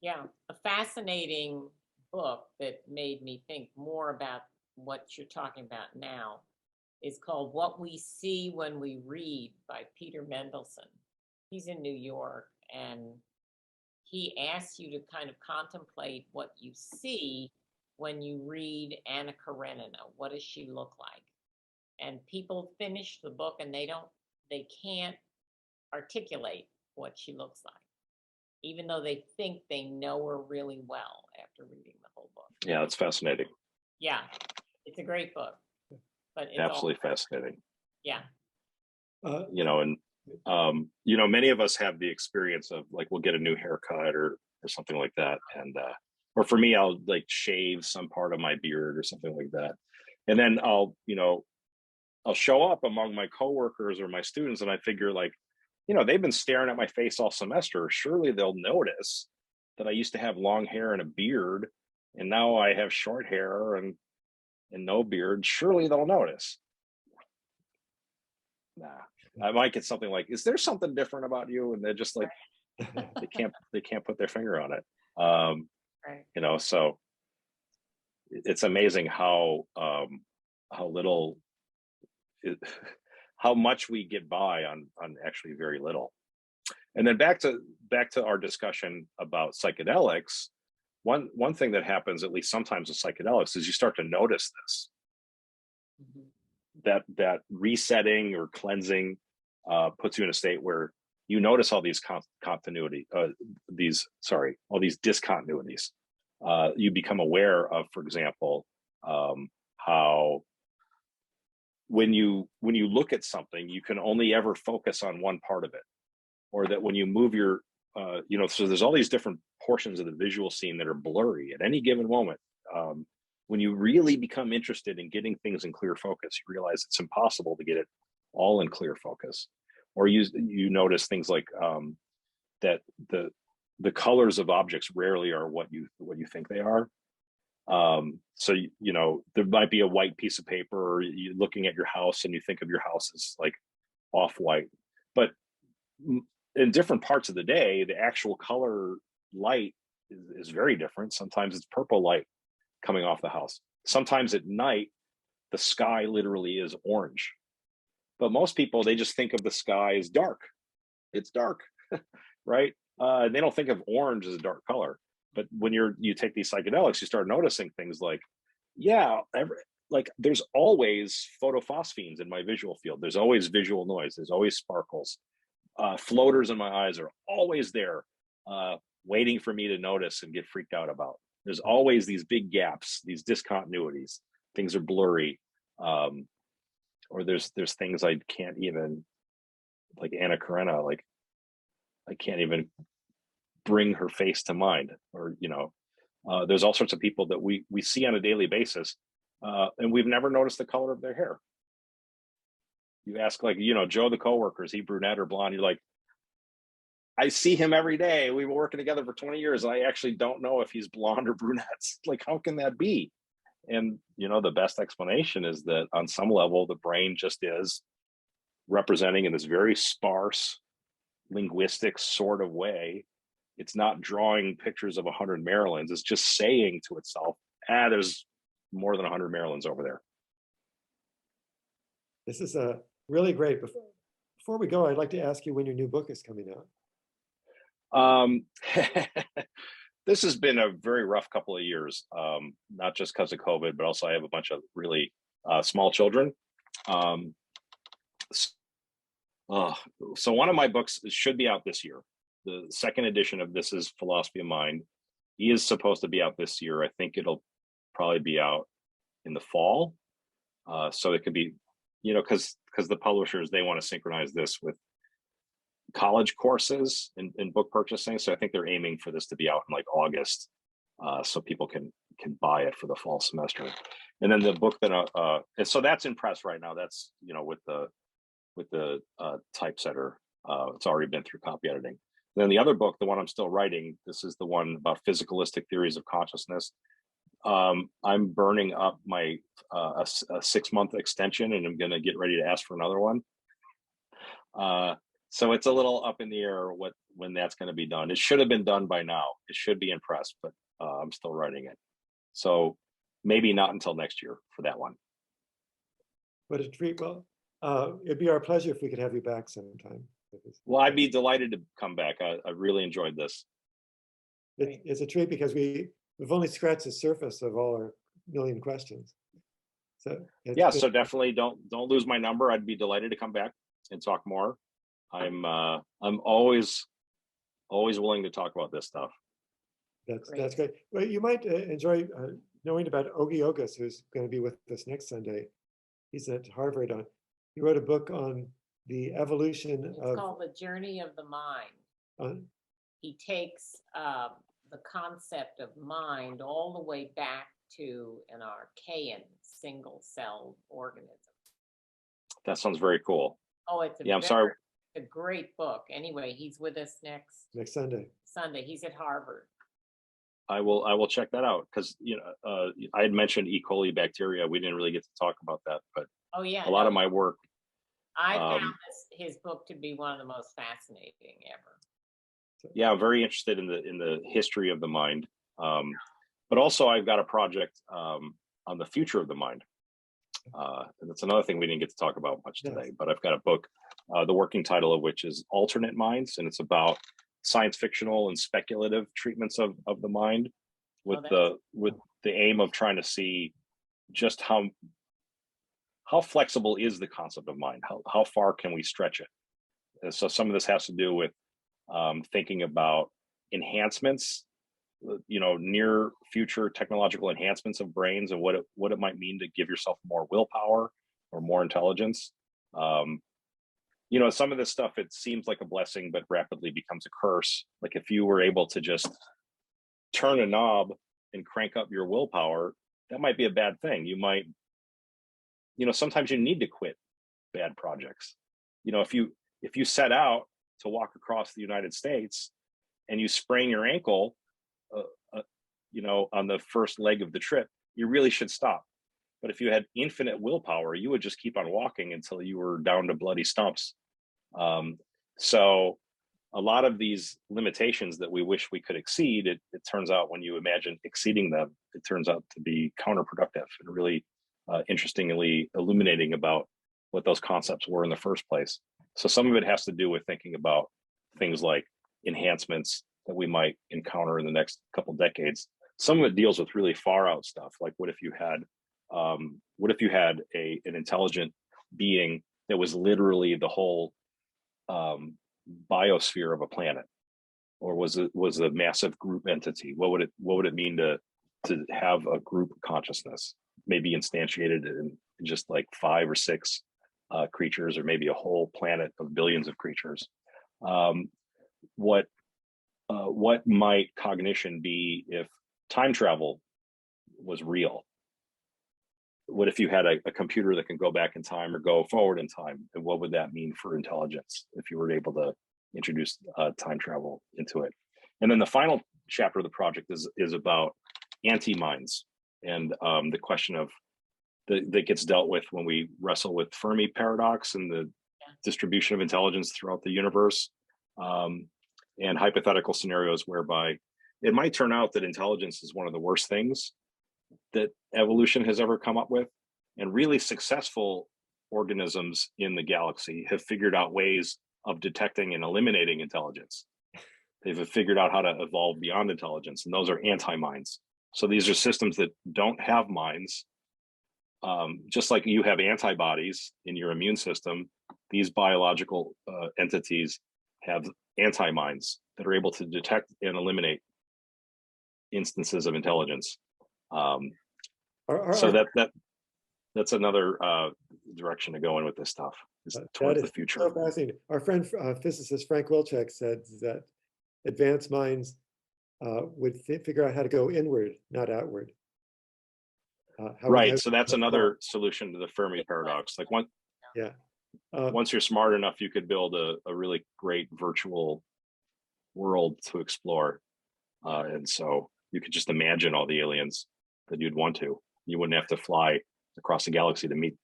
Yeah, a fascinating book that made me think more about what you're talking about now is called What We See When We Read by Peter Mendelsohn. He's in New York, and he asks you to kind of contemplate what you see when you read Anna Karenina. What does she look like? And people finish the book and they can't articulate what she looks like, even though they think they know her really well after reading the whole book. Yeah, it's fascinating. Yeah, it's a great book, but it's Absolutely fascinating. Yeah. You know, and you know, many of us have the experience of like we'll get a new haircut or something like that, and or for me, I'll like shave some part of my beard or something like that, and then I'll show up among my coworkers or my students, and I figure like, they've been staring at my face all semester. Surely they'll notice that I used to have long hair and a beard, and now I have short hair and no beard. Surely they'll notice. Nah, I might get something like, "Is there something different about you?" And they're just like, they can't put their finger on it. Right. So it's amazing how little. How much we get by on actually very little. And then back to our discussion about psychedelics. One thing that happens, at least sometimes with psychedelics, is you start to notice this. Mhm. That resetting or cleansing puts you in a state where you notice all these all these discontinuities. You become aware of, for example, how when you look at something, you can only ever focus on one part of it, or that when you move your so there's all these different portions of the visual scene that are blurry at any given moment. When you really become interested in getting things in clear focus, you realize it's impossible to get it all in clear focus. Or you notice things like that the colors of objects rarely are what you think they are. So there might be a white piece of paper, or you're looking at your house and you think of your house as like off-white, but in different parts of the day, the actual color light is very different. Sometimes it's purple light coming off the house. Sometimes at night, the sky literally is orange. But most people, they just think of the sky as dark. It's dark, right? They don't think of orange as a dark color. But when you take these psychedelics, you start noticing things like, there's always photophosphenes in my visual field. There's always visual noise. There's always sparkles. Floaters in my eyes are always there, waiting for me to notice and get freaked out about. There's always these big gaps, these discontinuities. Things are blurry, or there's things I can't even, like Anna Karenina, like I can't even bring her face to mind. Or there's all sorts of people that we see on a daily basis, and we've never noticed the color of their hair. You ask, like, Joe, the coworker, is he brunette or blonde? You're like, I see him every day. We've been working together for 20 years. I actually don't know if he's blonde or brunette. Like, how can that be? And the best explanation is that on some level, the brain just is representing in this very sparse linguistic sort of way. It's not drawing pictures of 100 Marilyns. It's just saying to itself, there's more than 100 Marilyns over there. This is really great. Before we go, I'd like to ask you when your new book is coming out. This has been a very rough couple of years, not just because of COVID, but also I have a bunch of really small children. So one of my books should be out this year. The second edition of This Is Philosophy of Mind. He is supposed to be out this year. I think it'll probably be out in the fall. So it could be, because the publishers, they want to synchronize this with college courses and book purchasing. So I think they're aiming for this to be out in like August, so people can buy it for the fall semester. And then the book that and so that's in press right now. That's with the typesetter. It's already been through copy editing. And then the other book, the one I'm still writing, this is the one about physicalistic theories of consciousness. I'm burning up my a 6-month extension, and I'm going to get ready to ask for another one. So it's a little up in the air when that's going to be done. It should have been done by now. It should be in press, but I'm still writing it. So maybe not until next year for that one. What a treat. Well, it'd be our pleasure if we could have you back sometime. Well, I'd be delighted to come back. I really enjoyed this. It's a treat because we've only scratched the surface of all our million questions. So yeah, so definitely don't lose my number. I'd be delighted to come back and talk more. I'm always willing to talk about this stuff. That's great. Well, you might enjoy knowing about Ogi Ogus, who's going to be with us next Sunday. He's at Harvard. He wrote a book on the evolution It's of. called The Journey of the Mind. He takes the concept of mind all the way back to an archaean single-celled organism. That sounds very cool. Oh, it's I'm sorry. A great book. Anyway, he's with us next Sunday. He's at Harvard. I will check that out because I had mentioned E. coli bacteria. We didn't really get to talk about that, but oh yeah, a lot of my work. I found his book to be one of the most fascinating ever. Yeah, I'm very interested in the history of the mind, but also I've got a project on the future of the mind. And that's another thing we didn't get to talk about much today. But I've got a book, the working title of which is Alternate Minds, and it's about science fictional and speculative treatments of the mind, with the aim of trying to see just how flexible is the concept of mind, how far can we stretch it. And so some of this has to do with thinking about enhancements, near future technological enhancements of brains and what it might mean to give yourself more willpower or more intelligence. Some of this stuff, it seems like a blessing, but rapidly becomes a curse. Like if you were able to just turn a knob and crank up your willpower, that might be a bad thing. You might, sometimes you need to quit bad projects. If you set out to walk across the United States and you sprain your ankle, on the first leg of the trip, you really should stop. But if you had infinite willpower, you would just keep on walking until you were down to bloody stumps. So a lot of these limitations that we wish we could exceed, it turns out when you imagine exceeding them, it turns out to be counterproductive and really interestingly illuminating about what those concepts were in the first place. So some of it has to do with thinking about things like enhancements that we might encounter in the next couple decades. Some of it deals with really far out stuff, like what if you had an intelligent being that was literally the whole biosphere of a planet, or was a massive group entity? What would it mean to have a group consciousness, maybe instantiated in just like 5 or 6 creatures, or maybe a whole planet of billions of creatures? What might cognition be if time travel was real? What if you had a computer that can go back in time or go forward in time? And what would that mean for intelligence if you were able to introduce time travel into it? And then the final chapter of the project is about anti-minds and the question of that gets dealt with when we wrestle with Fermi paradox and the distribution of intelligence throughout the universe, and hypothetical scenarios whereby it might turn out that intelligence is one of the worst things that evolution has ever come up with. And really successful organisms in the galaxy have figured out ways of detecting and eliminating intelligence. They've figured out how to evolve beyond intelligence, and those are anti-minds. So these are systems that don't have minds. Just like you have antibodies in your immune system, these biological entities have anti-minds that are able to detect and eliminate instances of intelligence. So that's another direction to go in with this stuff, is towards the future. So fascinating. Our friend physicist Frank Wilczek said that advanced minds would figure out how to go inward, not outward. Right. So that's another solution to the Fermi paradox. Like once you're smart enough, you could build a really great virtual world to explore. And so you could just imagine all the aliens that you'd want to. You wouldn't have to fly across the galaxy to meet.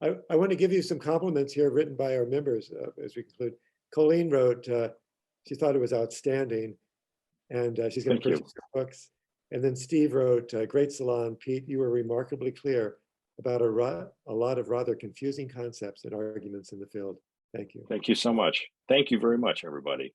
I want to give you some compliments here written by our members as we conclude. Colleen wrote, she thought it was outstanding, and she's going to Thank you. purchase your books. And then Steve wrote, great Salon, Pete, you were remarkably clear about a lot of rather confusing concepts and arguments in the field. Thank you. Thank you so much. Thank you very much, everybody.